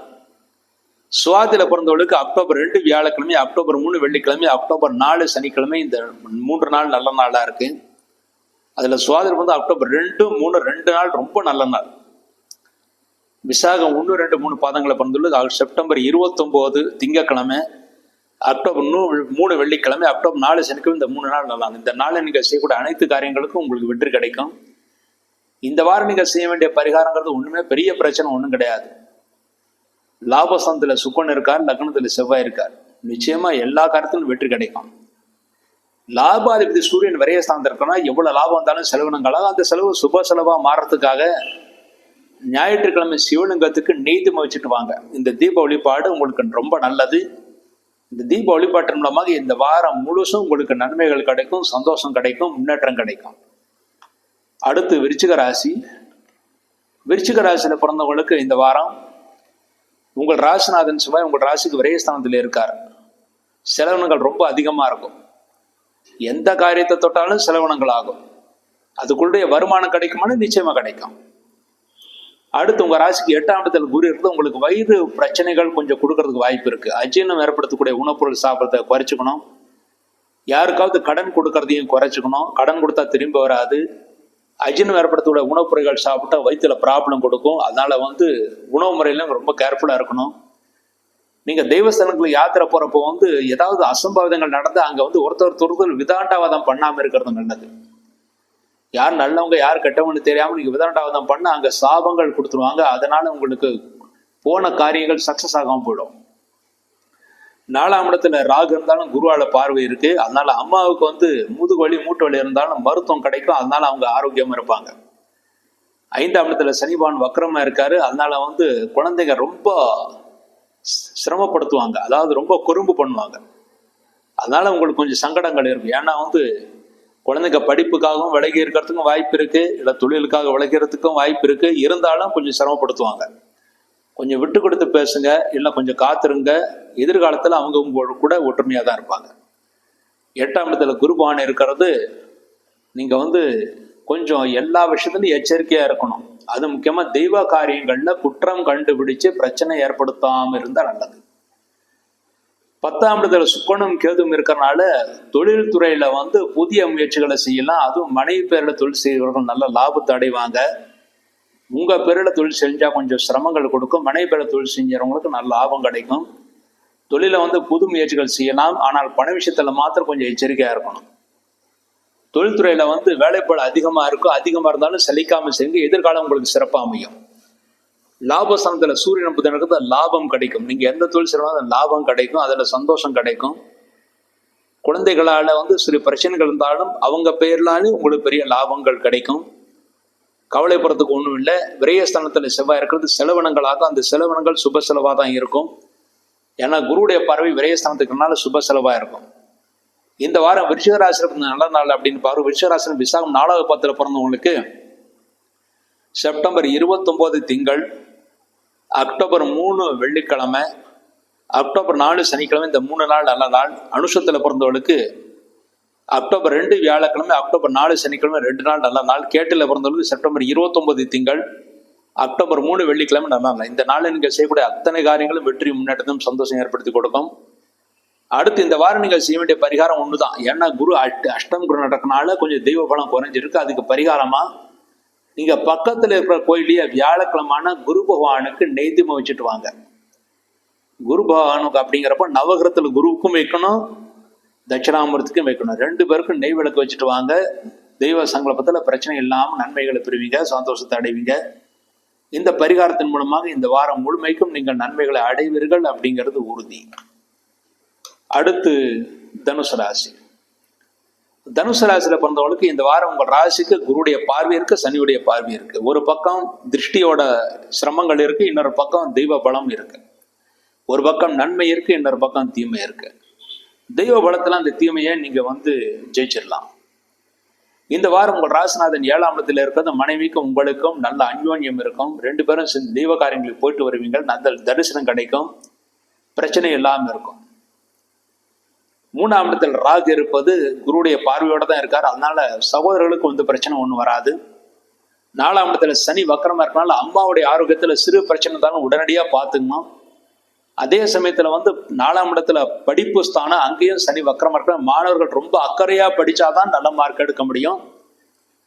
சுவாதியில பிறந்தவங்களுக்கு அக்டோபர் 2 வியாழக்கிழமை, அக்டோபர் 3 வெள்ளிக்கிழமை, அக்டோபர் 4 சனிக்கிழமை, இந்த 3 நாள் நல்ல நாளா இருக்கு. அதுல சுவாதியில வந்து அக்டோபர் 2, 3 2 நாள் ரொம்ப நல்ல நாள். விசாகம் 1, 2, 3 பாதங்களை பிறந்துள்ளது செப்டம்பர் 29 திங்கக்கிழமை, அக்டோபர் 3 வெள்ளிக்கிழமை, அக்டோபர் 4 சனிக்கிழமை, இந்த 3 நாள் நல்லா. இந்த நாளை நீங்க செய்யக்கூடிய அனைத்து காரியங்களுக்கும் உங்களுக்கு வெற்றி கிடைக்கும். இந்த வாரம் நீங்க செய்ய வேண்டிய பரிகாரங்கிறது ஒண்ணுமே பெரிய பிரச்சனை ஒன்றும் கிடையாது. லாபஸ்தானத்துல சுக்கன் இருக்கார், லக்னத்துல செவ்வாய் இருக்கார். நிச்சயமா எல்லா காரியத்திலும் வெற்றி கிடைக்கும். லாபாதிபதி சூரியன் விரயஸ்தானத்தில் இருக்கனா எவ்வளவு லாபம் வந்தாலும் செலவினங்களாக அந்த செலவு சுப செலவா மாறத்துக்காக ஞாயிற்றுக்கிழமை சிவலிங்கத்துக்கு நெய்தம் வச்சுட்டு வாங்க. இந்த தீப வழிபாடு உங்களுக்கு ரொம்ப நல்லது. இந்த தீப வழிபாட்டின் மூலமாக இந்த வாரம் முழுசும் உங்களுக்கு நன்மைகள் கிடைக்கும், சந்தோஷம் கிடைக்கும், முன்னேற்றம் கிடைக்கும். அடுத்து விருச்சிக ராசி. விருச்சிக ராசியில பிறந்தவங்களுக்கு இந்த வாரம் உங்கள் ராசிநாதன் செவ்வாய் உங்கள் ராசிக்கு விரயஸ்தானத்தில் இருக்கார். செலவினங்கள் ரொம்ப அதிகமா இருக்கும். எந்த காரியத்தை தொட்டாலும் செலவினங்கள் ஆகும். அதுக்குள்ளே வருமானம் கிடைக்குமானு நிச்சயமா கிடைக்கும். அடுத்து உங்க ராசிக்கு 8ஆம் இடத்துல குரு இருந்து உங்களுக்கு வயிறு பிரச்சனைகள் கொஞ்சம் கொடுக்கறதுக்கு வாய்ப்பு இருக்கு. அஜீரணம் ஏற்படுத்தக்கூடிய உணவுப்பொருள் சாப்பிட்றத குறைச்சிக்கணும். யாருக்காவது கடன் கொடுக்கறதையும் குறைச்சிக்கணும். கடன் கொடுத்தா திரும்ப வராது. அஜீரணம் ஏற்படுத்தக்கூடிய உணவுப் பொருட்கள் சாப்பிட்டா வயிற்றுல ப்ராப்ளம் கொடுக்கும். அதனால உணவு முறையில ரொம்ப கேர்ஃபுல்லா இருக்கணும். நீங்க தெய்வஸ்தலங்களுக்கு யாத்திரை போறப்போ ஏதாவது அசம்பாவிதங்கள் நடந்து அங்க ஒருத்தர் விதாண்டாவாதம் பண்ணாம இருக்கிறது நல்லது. யார் நல்லவங்க யார் கெட்டவங்க தெரியாம நீங்க விதாண்டாவாதம் பண்ண அங்க சாபங்கள் கொடுத்துருவாங்க. அதனால உங்களுக்கு போன காரியங்கள் சக்சஸ் ஆகாம போயிடும். 4ஆம் இடத்துல ராகு இருந்தாலும் குருவால பார்வை இருக்கு. அதனால அம்மாவுக்கு முதுகு வலி மூட்டு வலி இருந்தாலும் மருத்துவம் கிடைக்கும். அதனால அவங்க ஆரோக்கியமா இருப்பாங்க. 5ஆம் இடத்துல சனிபான் வக்கரமா இருக்காரு. அதனால குழந்தைங்க ரொம்ப சிரமப்படுத்துவாங்க, அதாவது ரொம்ப குறும்பு பண்ணுவாங்க. அதனால உங்களுக்கு கொஞ்சம் சங்கடங்கள் இருக்கும். ஏன்னா குழந்தைங்க படிப்புக்காகவும் விலகி இருக்கிறதுக்கும் வாய்ப்பு இருக்கு, இல்லை தொழிலுக்காக விளைக்கிறதுக்கும் வாய்ப்பு இருக்கு. இருந்தாலும் கொஞ்சம் சிரமப்படுத்துவாங்க. கொஞ்சம் விட்டு கொடுத்து பேசுங்க, இல்லை கொஞ்சம் காத்திருங்க. எதிர்காலத்துல அவங்க உங்களோட கூட ஒற்றுமையா தான் இருப்பாங்க. 8ஆம் இடத்துல குருபான் இருக்கிறது நீங்க கொஞ்சம் எல்லா விஷயத்துலையும் எச்சரிக்கையா இருக்கணும். அது முக்கியமா தெய்வ காரியங்கள்ல குற்றம் கண்டுபிடிச்சு பிரச்சனை ஏற்படுத்தாம இருந்தா நல்லது. 10ஆம் இடத்துல சுக்கனும் கேதும் இருக்கிறனால தொழில் துறையில புதிய முயற்சிகளை செய்யலாம். அதுவும் மனைவி பேர்ல தொழில் செய்கிறவர்கள் நல்ல லாபத்தை அடைவாங்க. உங்க பேர்ல தொழில் செஞ்சா கொஞ்சம் சிரமங்கள் கொடுக்கும். மனைவி பேர்ல தொழில் செஞ்சவங்களுக்கு நல்ல லாபம் கிடைக்கும். தொழில புது முயற்சிகள் செய்யலாம். ஆனால் பண விஷயத்துல மாத்திரம் கொஞ்சம் எச்சரிக்கையா இருக்கணும். தொழில்துறையில வேலைப்பாடு அதிகமா இருக்கும். அதிகமா இருந்தாலும் சலிக்காம செய்யுங்க. எதிர்காலம் உங்களுக்கு சிறப்பா அமையும். லாபஸ்தானத்துல சூரியன் புதன் இருக்கிறது லாபம் கிடைக்கும். நீங்க எந்த தொழில் செய்யணும் லாபம் கிடைக்கும், அதுல சந்தோஷம் கிடைக்கும். குழந்தைகளால வந்து சிறு பிரச்சனைகள் இருந்தாலும் அவங்க பெயர்லாலே உங்களுக்கு பெரிய லாபங்கள் கிடைக்கும். கவலைப்படுறதுக்கு ஒன்றும் இல்லை. விரயஸ்தானத்துல செவ்வாய் இருக்கிறது செலவினங்களாக, அந்த செலவினங்கள் சுப செலவா தான் இருக்கும். ஏன்னா குருவுடைய பார்வை விரயஸ்தானத்துக்குனால சுப செலவா இருக்கும். இந்த வாரம் விருச்சிகராசிக்கு நல்ல நாள் அப்படின்னு பாரு. விருச்சிகராசி விசாகம் 4வது பத்துல பிறந்தவங்களுக்கு செப்டம்பர் 29 திங்கள், அக்டோபர் 3 வெள்ளிக்கிழமை, அக்டோபர் 4 சனிக்கிழமை, இந்த 3 நாள் நல்ல நாள். அனுஷத்துல பிறந்தவர்களுக்கு அக்டோபர் 2 வியாழக்கிழமை, அக்டோபர் 4 சனிக்கிழமை 2 நாள் நல்ல நாள். கேட்டில் பிறந்தவர்களுக்கு செப்டம்பர் 29 திங்கள், அக்டோபர் 3 வெள்ளிக்கிழமை நல்ல நாள். இந்த நாளில் நீங்கள் செய்யக்கூடிய அத்தனை காரியங்களும் வெற்றி, முன்னேற்றத்தையும் சந்தோஷம் ஏற்படுத்தி கொடுக்கும். அடுத்து இந்த வாரம் நீங்கள் செய்ய வேண்டிய பரிகாரம் ஒண்ணுதான். ஏன்னா குரு அஷ்டம் குரு நடக்கனால கொஞ்சம் தெய்வ பலம் குறைஞ்சிருக்கு. அதுக்கு பரிகாரமா நீங்க பக்கத்துல இருக்கிற கோயிலேயே வியாழக்கிழமான குரு பகவானுக்கு நெய்தீபம் வச்சுட்டு வாங்க. குரு பகவானுக்கு அப்படிங்கிறப்ப நவகிரகத்துல குருவுக்கும் வைக்கணும், தட்சிணாமூர்த்திக்கும் வைக்கணும். 2 பேருக்கும் நெய் விளக்கு வச்சுட்டு வாங்க. தெய்வ சங்கல்பத்துல பிரச்சனை இல்லாம நன்மைகளை பெறுவீங்க, சந்தோஷத்தை அடைவீங்க. இந்த பரிகாரத்தின் மூலமாக இந்த வாரம் முழுமைக்கும் நீங்கள் நன்மைகளை அடைவீர்கள் அப்படிங்கிறது உறுதி. அடுத்து தனுசு ராசி. தனுசு ராசியில பிறந்தவங்களுக்கு இந்த வாரம் உங்கள் ராசிக்கு குருடைய பார்வை இருக்கு, சனியுடைய பார்வை இருக்கு. ஒரு பக்கம் திருஷ்டியோட சிரமங்கள் இருக்கு, இன்னொரு பக்கம் தெய்வ பலம் இருக்கு. ஒரு பக்கம் நன்மை இருக்கு, இன்னொரு பக்கம் தீமை இருக்கு. தெய்வ பலத்துல அந்த தீமையை நீங்க வந்து ஜெயிச்சிடலாம். இந்த வாரம் உங்கள் ராசிநாதன் 7ஆம் இடத்துல இருக்கிறது மனைவிக்கும் உங்களுக்கும் நல்ல அன்யோன்யம் இருக்கும். 2 பேரும் தெய்வ காரியங்களுக்கு போயிட்டு வருவீங்க, நல்ல தரிசனம் கிடைக்கும், பிரச்சனை இல்லாம இருக்கும். 3ஆம் இடத்தில் ராகு இருப்பது குருடைய பார்வையோட தான் இருக்காரு. அதனால சகோதரர்களுக்கு வந்து பிரச்சனை ஒன்றும் வராது. 4ஆம் இடத்துல சனி வக்கரமா இருக்கனால அம்மாவுடைய ஆரோக்கியத்துல சிறு பிரச்சனை தானே உடனடியா பார்த்துக்கணும். அதே சமயத்துல வந்து 4ஆம் இடத்துல படிப்பு ஸ்தானம், அங்கேயும் சனி வக்கரமா இருக்கிற மாணவர்கள் ரொம்ப அக்கறையா படிச்சாதான் நல்ல மார்க் எடுக்க முடியும்.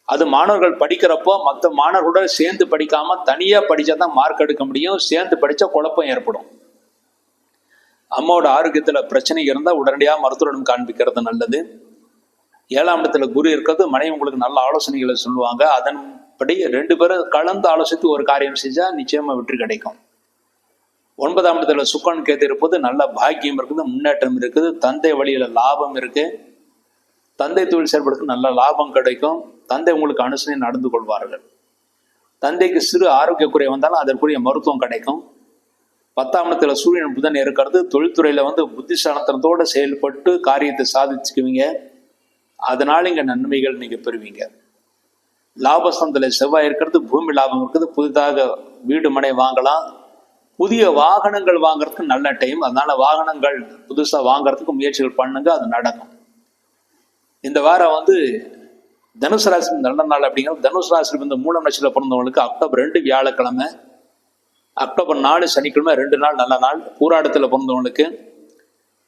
அது மாணவர்கள் படிக்கிறப்போ மற்ற மாணவர்களோட சேர்ந்து படிக்காம தனியா படிச்சாதான் மார்க் எடுக்க முடியும். சேர்ந்து படிச்சா குழப்பம் ஏற்படும். அம்மாவோட ஆரோக்கியத்துல பிரச்சனை இருந்தா உடனடியா மருத்துவரிடம் காண்பிக்கிறது நல்லது. 7ஆம் இடத்துல குரு இருக்கிறது மனைவி உங்களுக்கு நல்ல ஆலோசனைகளை சொல்லுவாங்க. அதன்படி 2 பேரும் கலந்து ஆலோசித்து ஒரு காரியம் செஞ்சா நிச்சயமா வெற்றி கிடைக்கும். 9ஆம் இடத்துல சுக்கரன் கேது இருப்பது நல்ல பாக்கியம் இருக்குது, முன்னேற்றம் இருக்குது, தந்தை வழியில லாபம் இருக்கு. தந்தை தொழில் செயல்படுத்த நல்ல லாபம் கிடைக்கும். தந்தை உங்களுக்கு அனுசரணை நடந்து கொள்வார்கள். தந்தைக்கு சிறு ஆரோக்கிய குறை வந்தாலும் அதற்குரிய மருத்துவம் கிடைக்கும். 10ஆம் இடத்துல சூரியன் புதன் இருக்கிறது தொழில்துறையில வந்து புத்திசாலித்தனத்தோட செயல்பட்டு காரியத்தை சாதிச்சுக்குவீங்க. அதனால இங்க நன்மைகள் நீங்க பெறுவீங்க. லாபஸ்தானத்துல செவ்வாய் இருக்கிறது, பூமி லாபம் இருக்குது, புதிதாக வீடு மனை வாங்கலாம், புதிய வாகனங்கள் வாங்குறதுக்கு நல்ல டைம். அதனால வாகனங்கள் புதுசா வாங்குறதுக்கு முயற்சிகள் பண்ணுங்க, அது நடக்கும். இந்த வாரம் வந்து தனுசு ராசி நல்ல நாள் அப்படிங்கிறது. தனுசு ராசி இந்த மூலம் நட்சத்திரத்தில் பிறந்தவங்களுக்கு அக்டோபர் 2 வியாழக்கிழமை, அக்டோபர் 4 சனிக்கிழமை 2 நாள் நல்ல நாள். பூராடத்துல பிறந்தவங்களுக்கு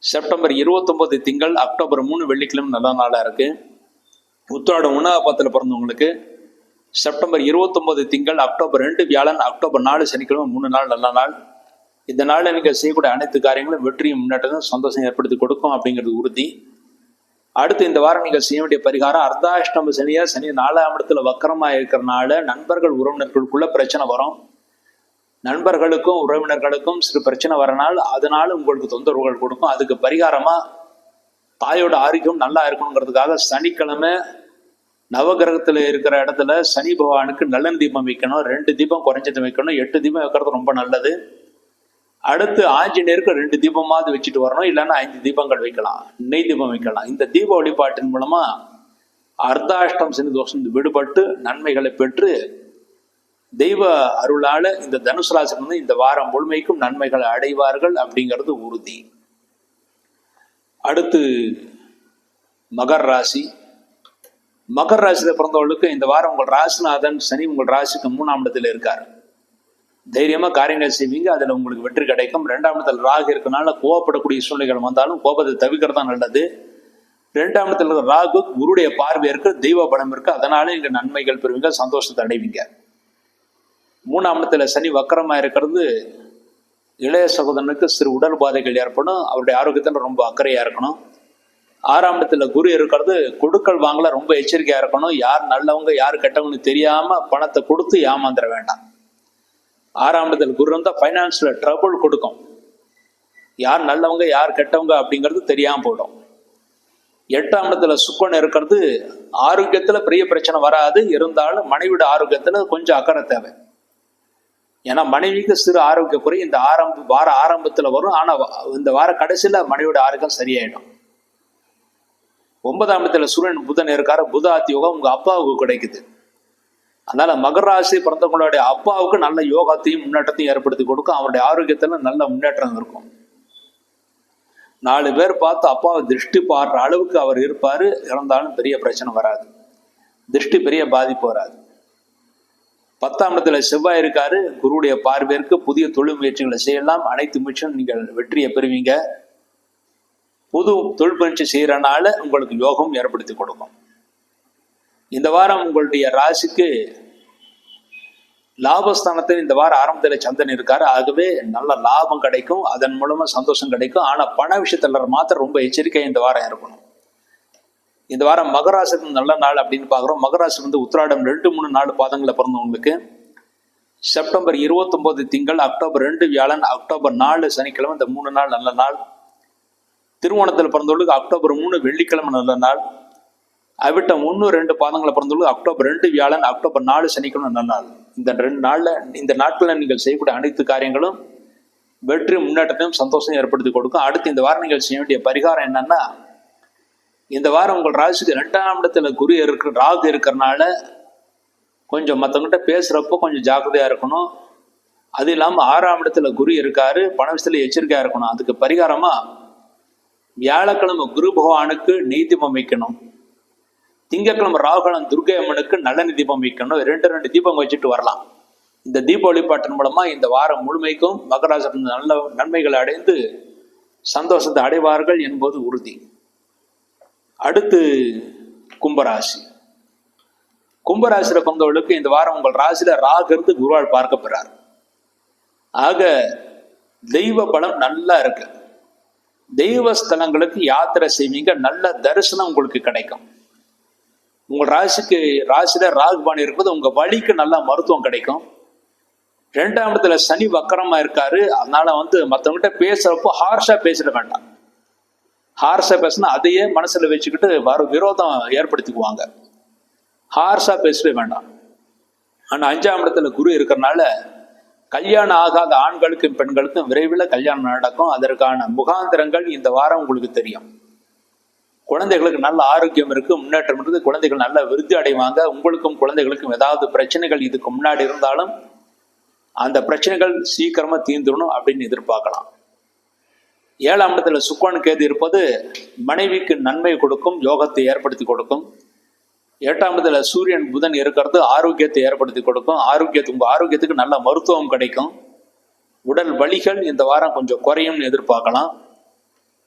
செப்டம்பர் 29 திங்கள், அக்டோபர் 3 வெள்ளிக்கிழமை நல்ல நாளா இருக்கு. உத்திராடம் 1ஆம் பாதத்துல பிறந்தவங்களுக்கு செப்டம்பர் 29 திங்கள், அக்டோபர் 2 வியாழன், அக்டோபர் 4 சனிக்கிழமை 3 நாள் நல்ல நாள். இந்த நாளில் நீங்கள் செய்யக்கூடிய அனைத்து காரியங்களும் வெற்றியும் முன்னேற்றமும் சந்தோஷம் ஏற்படுத்தி கொடுக்கும் அப்படிங்கிறது உறுதி. அடுத்து இந்த வாரம் நீங்கள் செய்ய வேண்டிய பரிகாரம், அர்த்தாஷ்டம சனியா, சனி 4ஆம் இடத்துல வக்கரமா இருக்கிறனால நண்பர்கள் உறவினர்களுக்குள்ள பிரச்சனை வரும். நண்பர்களுக்கும் உறவினர்களுக்கும் சிறு பிரச்சனை வரனால் அதனால உங்களுக்கு தொந்தரவுகள் கொடுக்கும். அதுக்கு பரிகாரமா தாயோட ஆரோக்கியம் நல்லா இருக்கணுங்கிறதுக்காக சனிக்கிழமை நவகிரகத்துல இருக்கிற இடத்துல சனி பகவானுக்கு நல்லெண்ணெய் தீபம் வைக்கணும். 2 தீபம் குறைஞ்சது வைக்கணும். 8 தீபம் வைக்கிறது ரொம்ப நல்லது. அடுத்து ஆஞ்சநேயருக்கு 2 தீபமாவது வச்சுட்டு வரணும். இல்லைன்னா 5 தீபங்கள் வைக்கலாம், நெய் தீபம் வைக்கலாம். இந்த தீப வழிபாட்டின் மூலமா அர்த்தாஷ்டம் சனி தோஷம் விடுபட்டு நன்மைகளை பெற்று தெய்வ அருளால இந்த தனுசு ராசி வந்து இந்த வாரம் முழுமைக்கும் நன்மைகளை அடைவார்கள் அப்படிங்கிறது உறுதி. அடுத்து மகர ராசி. மகர ராசியில பிறந்தவர்களுக்கு இந்த வாரம் உங்கள் ராசிநாதன் சனி உங்கள் ராசிக்கு 3ஆம் இடத்துல இருக்காரு. தைரியமா காரியங்கள் செய்வீங்க, அதுல உங்களுக்கு வெற்றி கிடைக்கும். 2ஆம் இடத்துல ராகு இருக்கனால கோவப்படக்கூடிய சூழ்நிலைகள் வந்தாலும் கோபத்தை தவிர்க்கிறதா நல்லது. 2ஆம் இடத்துல ராகு குருடைய பார்வை இருக்கு, தெய்வ பலம் இருக்கு, அதனால இங்க நன்மைகள் பெறுவீங்க, சந்தோஷத்தை அடைவீங்க. 3ஆம் இடத்துல சனி வக்கரமா இருக்கிறது இளைய சகோதரனுக்கு சிறு உடல் பாதைகள் ஏற்படும். அவருடைய ஆரோக்கியத்தில் ரொம்ப அக்கறையா இருக்கணும். 6ஆம் இடத்துல குரு இருக்கிறது கொடுக்கல் வாங்கல ரொம்ப எச்சரிக்கையா இருக்கணும். யார் நல்லவங்க யார் கெட்டவங்கன்னு தெரியாம பணத்தை கொடுத்து ஏமாந்துட வேண்டாம். 6ஆம் இடத்துல குரு இருந்தா பைனான்ஸ்ல ட்ரபிள் கொடுக்கும். யார் நல்லவங்க யார் கெட்டவங்க அப்படிங்கிறது தெரியாம போயிடும். 8ஆம் இடத்துல சுக்கன் இருக்கிறது ஆரோக்கியத்துல பெரிய பிரச்சனை வராது, இருந்தாலும் மனைவியோட ஆரோக்கியத்துல கொஞ்சம் அக்கறை தேவை. ஏன்னா மனைவிக்கு சிறு ஆரோக்கிய குறை இந்த வார ஆரம்பத்துல வரும், ஆனா இந்த வார கடைசியில மனைவியோட ஆரோக்கியம் சரியாயிடும். 9ஆம் இடத்துல சூரியன் புதன் இருக்காரு, புத யோகம் உங்க அப்பாவுக்கு கிடைக்குது. அதனால மகர ராசி பிறந்தவங்களுடைய அப்பாவுக்கு நல்ல யோகத்தையும் முன்னேற்றத்தையும் ஏற்படுத்தி கொடுக்கும். அவருடைய ஆரோக்கியத்துல நல்ல முன்னேற்றம் இருக்கும். 4 பேர் பார்த்து அப்பாவை திருஷ்டி பாடுற அளவுக்கு அவர் இருப்பாரு, இறந்தாலும் பெரிய பிரச்சனை வராது, திருஷ்டி பெரிய பாதிப்பு வராது. 10ஆம் இடத்துல செவ்வாய் இருக்காரு, குருவுடைய பார்வையிற்கு புதிய தொழில் முயற்சிகளை செய்யலாம், அனைத்து முயற்சியும் நீங்கள் வெற்றியை பெறுவீங்க. புது தொழில் முயற்சி செய்யறனால உங்களுக்கு யோகம் ஏற்படுத்தி கொடுக்கும். இந்த வாரம் உங்களுடைய ராசிக்கு லாபஸ்தானத்தில் இந்த வாரம் ஆரம்பத்தில் சந்திரன் இருக்காரு, ஆகவே நல்ல லாபம் கிடைக்கும், அதன் மூலமா சந்தோஷம் கிடைக்கும். ஆனா பண விஷயத்துல மாத்திரம் ரொம்ப எச்சரிக்கை இந்த வாரம் இருக்கணும். இந்த வாரம் மகராசிக்கு நல்ல நாள் அப்படின்னு பாக்குறோம். மகராசி உத்திராடம் 2, 3, 4 பாதங்களை பிறந்தவங்களுக்கு செப்டம்பர் 29 திங்கள், அக்டோபர் 2 வியாழன், அக்டோபர் 4 சனிக்கிழமை, இந்த 3 நாள் நல்ல நாள். திருவோணத்தில் பிறந்தவர்களுக்கு அக்டோபர் 3 வெள்ளிக்கிழமை நல்ல நாள். அவிட்டம் 1, 2 பாதங்களை பிறந்தவர்களுக்கு அக்டோபர் 2 வியாழன், அக்டோபர் 4 சனிக்கிழமை நல்ல நாள். இந்த நாட்களில் நீங்கள் செய்யக்கூடிய அனைத்து காரியங்களும் வெற்றி முன்னேற்றத்தையும் சந்தோஷம் ஏற்படுத்தி கொடுக்கும். அடுத்து இந்த வாரம் நீங்கள் செய்ய வேண்டிய பரிகாரம் என்னன்னா, இந்த வாரம் உங்கள் ராசிக்கு 2ஆம் இடத்துல ராகு இருக்கிறனால கொஞ்சம் மற்றவங்கிட்ட பேசுறப்போ கொஞ்சம் ஜாக்கிரதையா இருக்கணும். அது இல்லாம 6ஆம் இடத்துல குரு இருக்காரு, பண விஷயத்துல எச்சரிக்கையா இருக்கணும். அதுக்கு பரிகாரமா வியாழக்கிழமை குரு பகவானுக்கு நெய் தீபம் வைக்கணும். திங்கட்கிழமை ராகுலம் துர்க்கை அம்மனுக்கு நல்லெண்ணெய் தீபம் வைக்கணும். 2 தீபம் வச்சுட்டு வரலாம். இந்த தீப வழிபாட்டின் மூலமா இந்த வாரம் முழுமைக்கும் மகராசி நல்ல நன்மைகளை அடைந்து சந்தோஷத்தை அடைவார்கள் என்பது உறுதி. அடுத்து கும்பராசி. கும்பராசியில பிறந்தவர்களுக்கு இந்த வாரம் உங்கள் ராசியில ராகு இருந்து குருவால் பார்க்கப்படுறார். ஆக தெய்வ பலம் நல்லா இருக்கு. தெய்வ ஸ்தலங்களுக்கு யாத்திரை செய்வீங்க, நல்ல தரிசனம் உங்களுக்கு கிடைக்கும். உங்கள் ராசியில ராகுபாணி இருப்பது உங்க வழிக்கு நல்ல மருத்துவம் கிடைக்கும். 2ஆம் இடத்துல சனி வக்கரமா இருக்காரு, அதனால மற்றவங்கிட்ட பேசுறப்போ ஹார்ஷா பேசிட வேண்டாம். ஹார்ஷா பேசினா அதையே மனசுல வச்சுக்கிட்டு விரோதம் ஏற்படுத்திக்குவாங்க. ஹார்ஷா பேசவே வேண்டாம். ஆனா 5ஆம் இடத்துல குரு இருக்கிறனால கல்யாணம் ஆகாத ஆண்களுக்கும் பெண்களுக்கும் விரைவில் கல்யாணம் நடக்கும். அதற்கான முகாந்திரங்கள் இந்த வாரம் உங்களுக்கு தெரியும். குழந்தைகளுக்கு நல்ல ஆரோக்கியம் இருக்கு, முன்னேற்றம் இருக்குது, குழந்தைகள் நல்ல விருத்தி அடைவாங்க. உங்களுக்கும் குழந்தைகளுக்கும் ஏதாவது பிரச்சனைகள் இதுக்கு முன்னாடி இருந்தாலும் அந்த பிரச்சனைகள் சீக்கிரமா தீர்ந்துடணும் அப்படின்னு எதிர்பார்க்கலாம். 7ஆம் இடத்துல சுக்கிரன் கேது இருப்பது மனைவிக்கு நன்மை கொடுக்கும், யோகத்தை ஏற்படுத்தி கொடுக்கும். 8ஆம் இடத்துல சூரியன் புதன் இருக்கிறது ஆரோக்கியத்தை ஏற்படுத்தி கொடுக்கும். உங்க ஆரோக்கியத்துக்கு நல்ல மருத்துவம் கிடைக்கும். உடல் வலிகள் இந்த வாரம் கொஞ்சம் குறையும்னு எதிர்பார்க்கலாம்.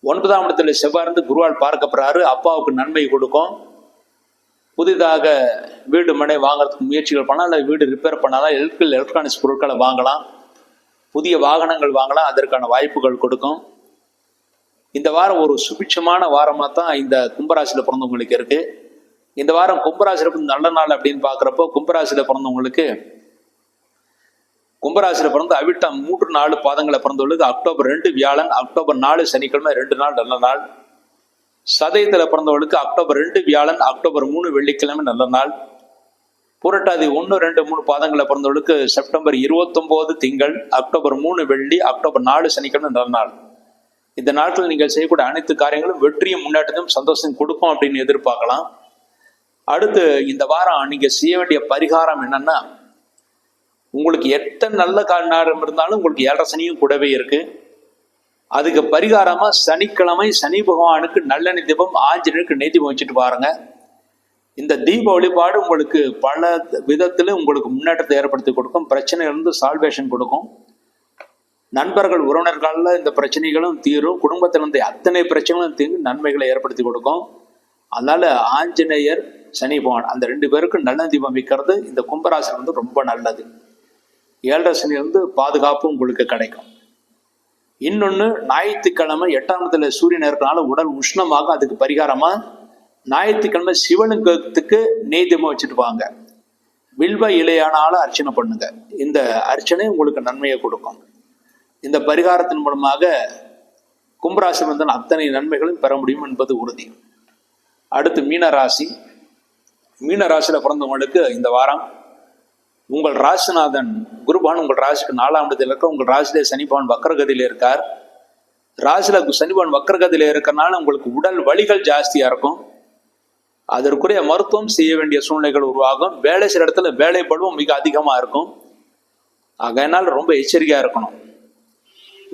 9ஆம் இடத்துல செவ்வாய் இருந்து குருவால் பார்க்கப்படுறாரு, அப்பாவுக்கு நன்மை கொடுக்கும். புதிதாக வீடு மனை வாங்குறதுக்கு முயற்சிகள் பண்ணலாம், இல்லை வீடு ரிப்பேர் பண்ணலாம், எலக்ட்ரானிக்ஸ் பொருட்களை வாங்கலாம், புதிய வாகனங்கள் வாங்கலாம், அதற்கான வாய்ப்புகள் கொடுக்கும். இந்த வாரம் ஒரு சுபிட்சமான வாரமாக தான் இந்த கும்பராசியில் பிறந்தவங்களுக்கு இருக்கு. இந்த வாரம் கும்பராசியில் நல்ல நாள் அப்படின்னு பார்க்குறப்போ கும்பராசியில் பிறந்தவங்களுக்கு பிறந்த அவிட்டம் 3, 4 பாதங்களை பிறந்தவர்களுக்கு அக்டோபர் 2 வியாழன், அக்டோபர் 4 சனிக்கிழமை 2 நாள் நல்ல நாள். சதயத்தில் பிறந்தவர்களுக்கு அக்டோபர் 2 வியாழன், அக்டோபர் 3 வெள்ளிக்கிழமை நல்ல நாள். புரட்டாதி 1, 2, 3 பாதங்களை பிறந்தவர்களுக்கு செப்டம்பர் 29 திங்கள், அக்டோபர் 3 வெள்ளி, அக்டோபர் 4 சனிக்கிழமை நல்ல நாள். இந்த நாட்கள் நீங்கள் செய்யக்கூடிய அனைத்து காரியங்களும் வெற்றியும் முன்னேற்றத்தையும் சந்தோஷம் கொடுக்கும் அப்படின்னு எதிர்பார்க்கலாம். அடுத்து இந்த வாரம் நீங்க செய்ய வேண்டிய பரிகாரம் என்னன்னா, உங்களுக்கு எத்தனை நல்ல நேரம் இருந்தாலும் உங்களுக்கு 7.5 சனியும் கூடவே இருக்கு. அதுக்கு பரிகாரமா சனிக்கிழமை சனி பகவானுக்கு நல்லெண்ணெய் தீபம், ஆஞ்சநேயருக்கு நெய் தீபம் வச்சுட்டு பாருங்க. இந்த தீப வழிபாடு உங்களுக்கு பல விதத்துல உங்களுக்கு முன்னேற்றத்தை ஏற்படுத்தி கொடுக்கும். பிரச்சனையிலிருந்து சால்வேஷன் கொடுக்கும். நண்பர்கள் உறவினர்கள்ல இந்த பிரச்சனைகளும் தீரும். குடும்பத்திலிருந்து அத்தனை பிரச்சனைகளும் தீர்ந்து நன்மைகளை ஏற்படுத்தி கொடுக்கும். அதனால ஆஞ்சநேயர், சனி பகவான் அந்த 2 பேருக்கும் நல்ல தீபம் வைக்கிறது இந்த கும்பராசி ரொம்ப நல்லது. 7.5 சனியிலிருந்து பாதுகாப்பு உங்களுக்கு கிடைக்கும். இன்னொன்னு, ஞாயிற்றுக்கிழமை 8ஆம் இடத்துல சூரியன் இருக்கிறனால உடல் உஷ்ணமாக, அதுக்கு பரிகாரமா ஞாயிற்றுக்கிழமை சிவலிங்கத்துக்கு நெய் தீபம் வச்சுட்டு வாங்க. வில்வ இலையானால அர்ச்சனை பண்ணுங்க. இந்த அர்ச்சனை உங்களுக்கு நன்மையை கொடுக்கும். இந்த பரிகாரத்தின் மூலமாக கும்பராசி அத்தனை நன்மைகளும் பெற முடியும் என்பது உறுதி. அடுத்து மீன ராசி. மீன ராசியில பிறந்தவங்களுக்கு இந்த வாரம் உங்கள் ராசிநாதன் குருபான் உங்கள் ராசிக்கு 4ஆம் இடத்தில் இருக்க, உங்கள் ராசியிலே சனிபவன் வக்கரகதியில இருக்கார். ராசியில சனிபவன் வக்கரகதியில இருக்கிறனால உங்களுக்கு உடல் வலிகள் ஜாஸ்தியா இருக்கும். அதற்குரிய மருத்துவம் செய்ய வேண்டிய சூழ்நிலைகள் உருவாகும். வேலை செய்யற இடத்துல வேலை பளுவும் மிக அதிகமா இருக்கும். அதனால ரொம்ப எச்சரிக்கையா இருக்கணும்.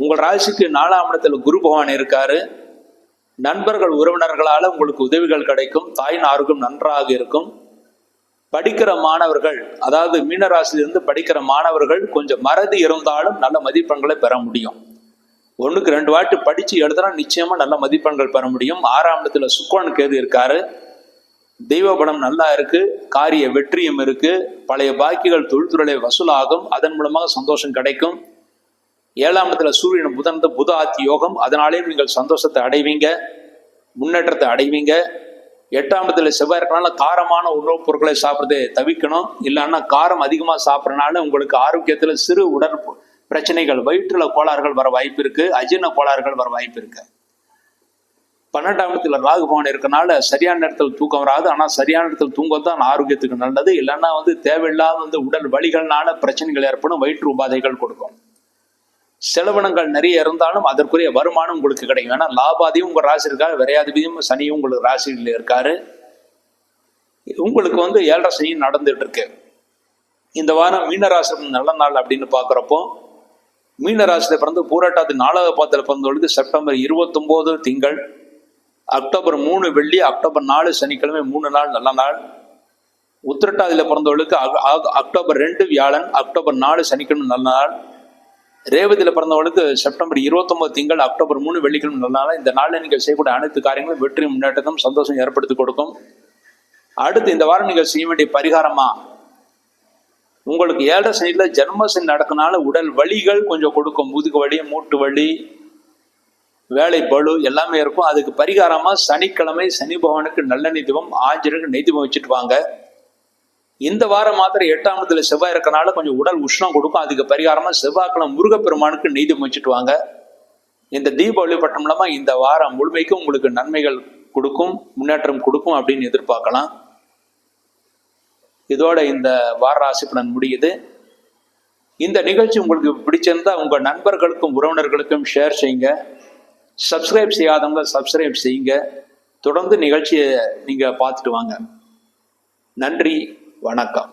உங்கள் ராசிக்கு 4ஆம் இடத்துல குரு பகவான் இருக்காரு. நண்பர்கள் உறவினர்களால உங்களுக்கு உதவிகள் கிடைக்கும். தாயின் ஆரோக்கியம் நன்றாக இருக்கும். படிக்கிற மாணவர்கள், அதாவது மீனராசிலிருந்து படிக்கிற மாணவர்கள் கொஞ்சம் மறதி இருந்தாலும் நல்ல மதிப்பெண்களை பெற முடியும். 1க்கு 2 வாட்டி படிச்சு எழுதுனா நிச்சயமா நல்ல மதிப்பெண்கள் பெற முடியும். 6ஆம் இடத்துல சுக்கிரன் கேது இருக்காரு. தெய்வ பலம் நல்லா இருக்கு. காரிய வெற்றியும் இருக்கு. பழைய பாக்கிகள் தொழில்துறை வசூலாகும். அதன் மூலமாக சந்தோஷம் கிடைக்கும். 7ஆம் இடத்துல சூரியன் புதன் புத ஆத்தி யோகம். அதனாலே நீங்கள் சந்தோஷத்தை அடைவீங்க, முன்னேற்றத்தை அடைவீங்க. 8ஆம் இடத்துல செவ்வாய் இருக்கனால காரமான உணவுப் பொருட்களை சாப்பிட்றதை தவிக்கணும். இல்லைன்னா காரம் அதிகமாக சாப்பிட்றதுனால உங்களுக்கு ஆரோக்கியத்துல சிறு உடல் பிரச்சனைகள், வயிற்றுல கோளாறுகள் வர வாய்ப்பு இருக்கு. அஜீரண கோளாறுகள் வர வாய்ப்பு இருக்கு. 12ஆம் இடத்துல ராகு பகவான் இருக்கனால சரியான நேரத்தில் தூக்கம் வராது. ஆனால் சரியான நேரத்தில் தூங்கத்தான் ஆரோக்கியத்துக்கு நல்லது. இல்லைன்னா தேவையில்லாத உடல் வலிகள்னால பிரச்சனைகள் ஏற்படும். வயிற்று உபாதைகள் கொடுக்கும். செலவினங்கள் நிறைய இருந்தாலும் அதற்குரிய வருமானம் உங்களுக்கு கிடைக்கும். ஏன்னா லாபாதியும் உங்க ராசி இருக்காரு, விரையாதிபதியும் சனியும் உங்களுக்கு ராசியில் இருக்காரு. உங்களுக்கு 7.5 சனி நடந்துட்டு இருக்கு. இந்த வாரம் மீனராசி நல்ல நாள் அப்படின்னு பாக்குறப்போ, மீனராசியில பிறந்து பூராட்டாதி 4வது பாதத்தில் பிறந்தவர்களுக்கு செப்டம்பர் 29 திங்கள், அக்டோபர் 3 வெள்ளி, அக்டோபர் 4 சனிக்கிழமை 3 நாள் நல்ல நாள். உத்திரட்டாதியில பிறந்தவர்களுக்கு அக்டோபர் 2 வியாழன், அக்டோபர் 4 சனிக்கிழமை நல்ல நாள். ரேவதியில பிறந்தவர்களுக்கு செப்டம்பர் 29 திங்கள், அக்டோபர் 3 வெள்ளிக்கிழமை நல்ல நாள். இந்த நாளில் நீங்கள் செய்யக்கூடிய அனைத்து காரியங்களும் வெற்றி, முன்னேற்றத்தும் சந்தோஷம் ஏற்படுத்தி கொடுக்கும். அடுத்து இந்த வாரம் நீங்கள் செய்ய வேண்டிய பரிகாரமா, உங்களுக்கு 7.5 சனியில ஜென்மசனி நடக்கனால உடல் வலிகள் கொஞ்சம் கொடுக்கும். முதுகு வலி, மூட்டு வலி, வேலை பளு எல்லாமே இருக்கும். அதுக்கு பரிகாரமா சனிக்கிழமை சனி பகவானுக்கு நல்லெண்ணெய் தீபம், ஆஞ்சநேயருக்கு நெய் தீபம் வச்சுட்டு வாங்க. இந்த வாரம் மாத்திரம் 8ஆம் இடத்துல செவ்வாய் இருக்கனால கொஞ்சம் உடல் உஷ்ணம் கொடுக்கும். அதுக்கு பரிகாரமா செவ்வாய்க்கிழமை முருகப்பெருமானுக்கு நெய் தீபம் வச்சுட்டு வாங்க. இந்த தீப வழிபட்டம் மூலமா இந்த வாரம் முழுமைக்கும் உங்களுக்கு நன்மைகள் கொடுக்கும், முன்னேற்றம் கொடுக்கும் அப்படின்னு எதிர்பார்க்கலாம். இதோட இந்த வார ராசி பலன் முடியுது. இந்த நிகழ்ச்சி உங்களுக்கு பிடிச்சிருந்தா உங்க நண்பர்களுக்கும் உறவினர்களுக்கும் ஷேர் செய்யுங்க. சப்ஸ்கிரைப் செய்யாதவங்க சப்ஸ்கிரைப் செய்யுங்க. தொடர்ந்து நிகழ்ச்சியை நீங்க பார்த்துட்டு வாங்க. நன்றி, வணக்கம்.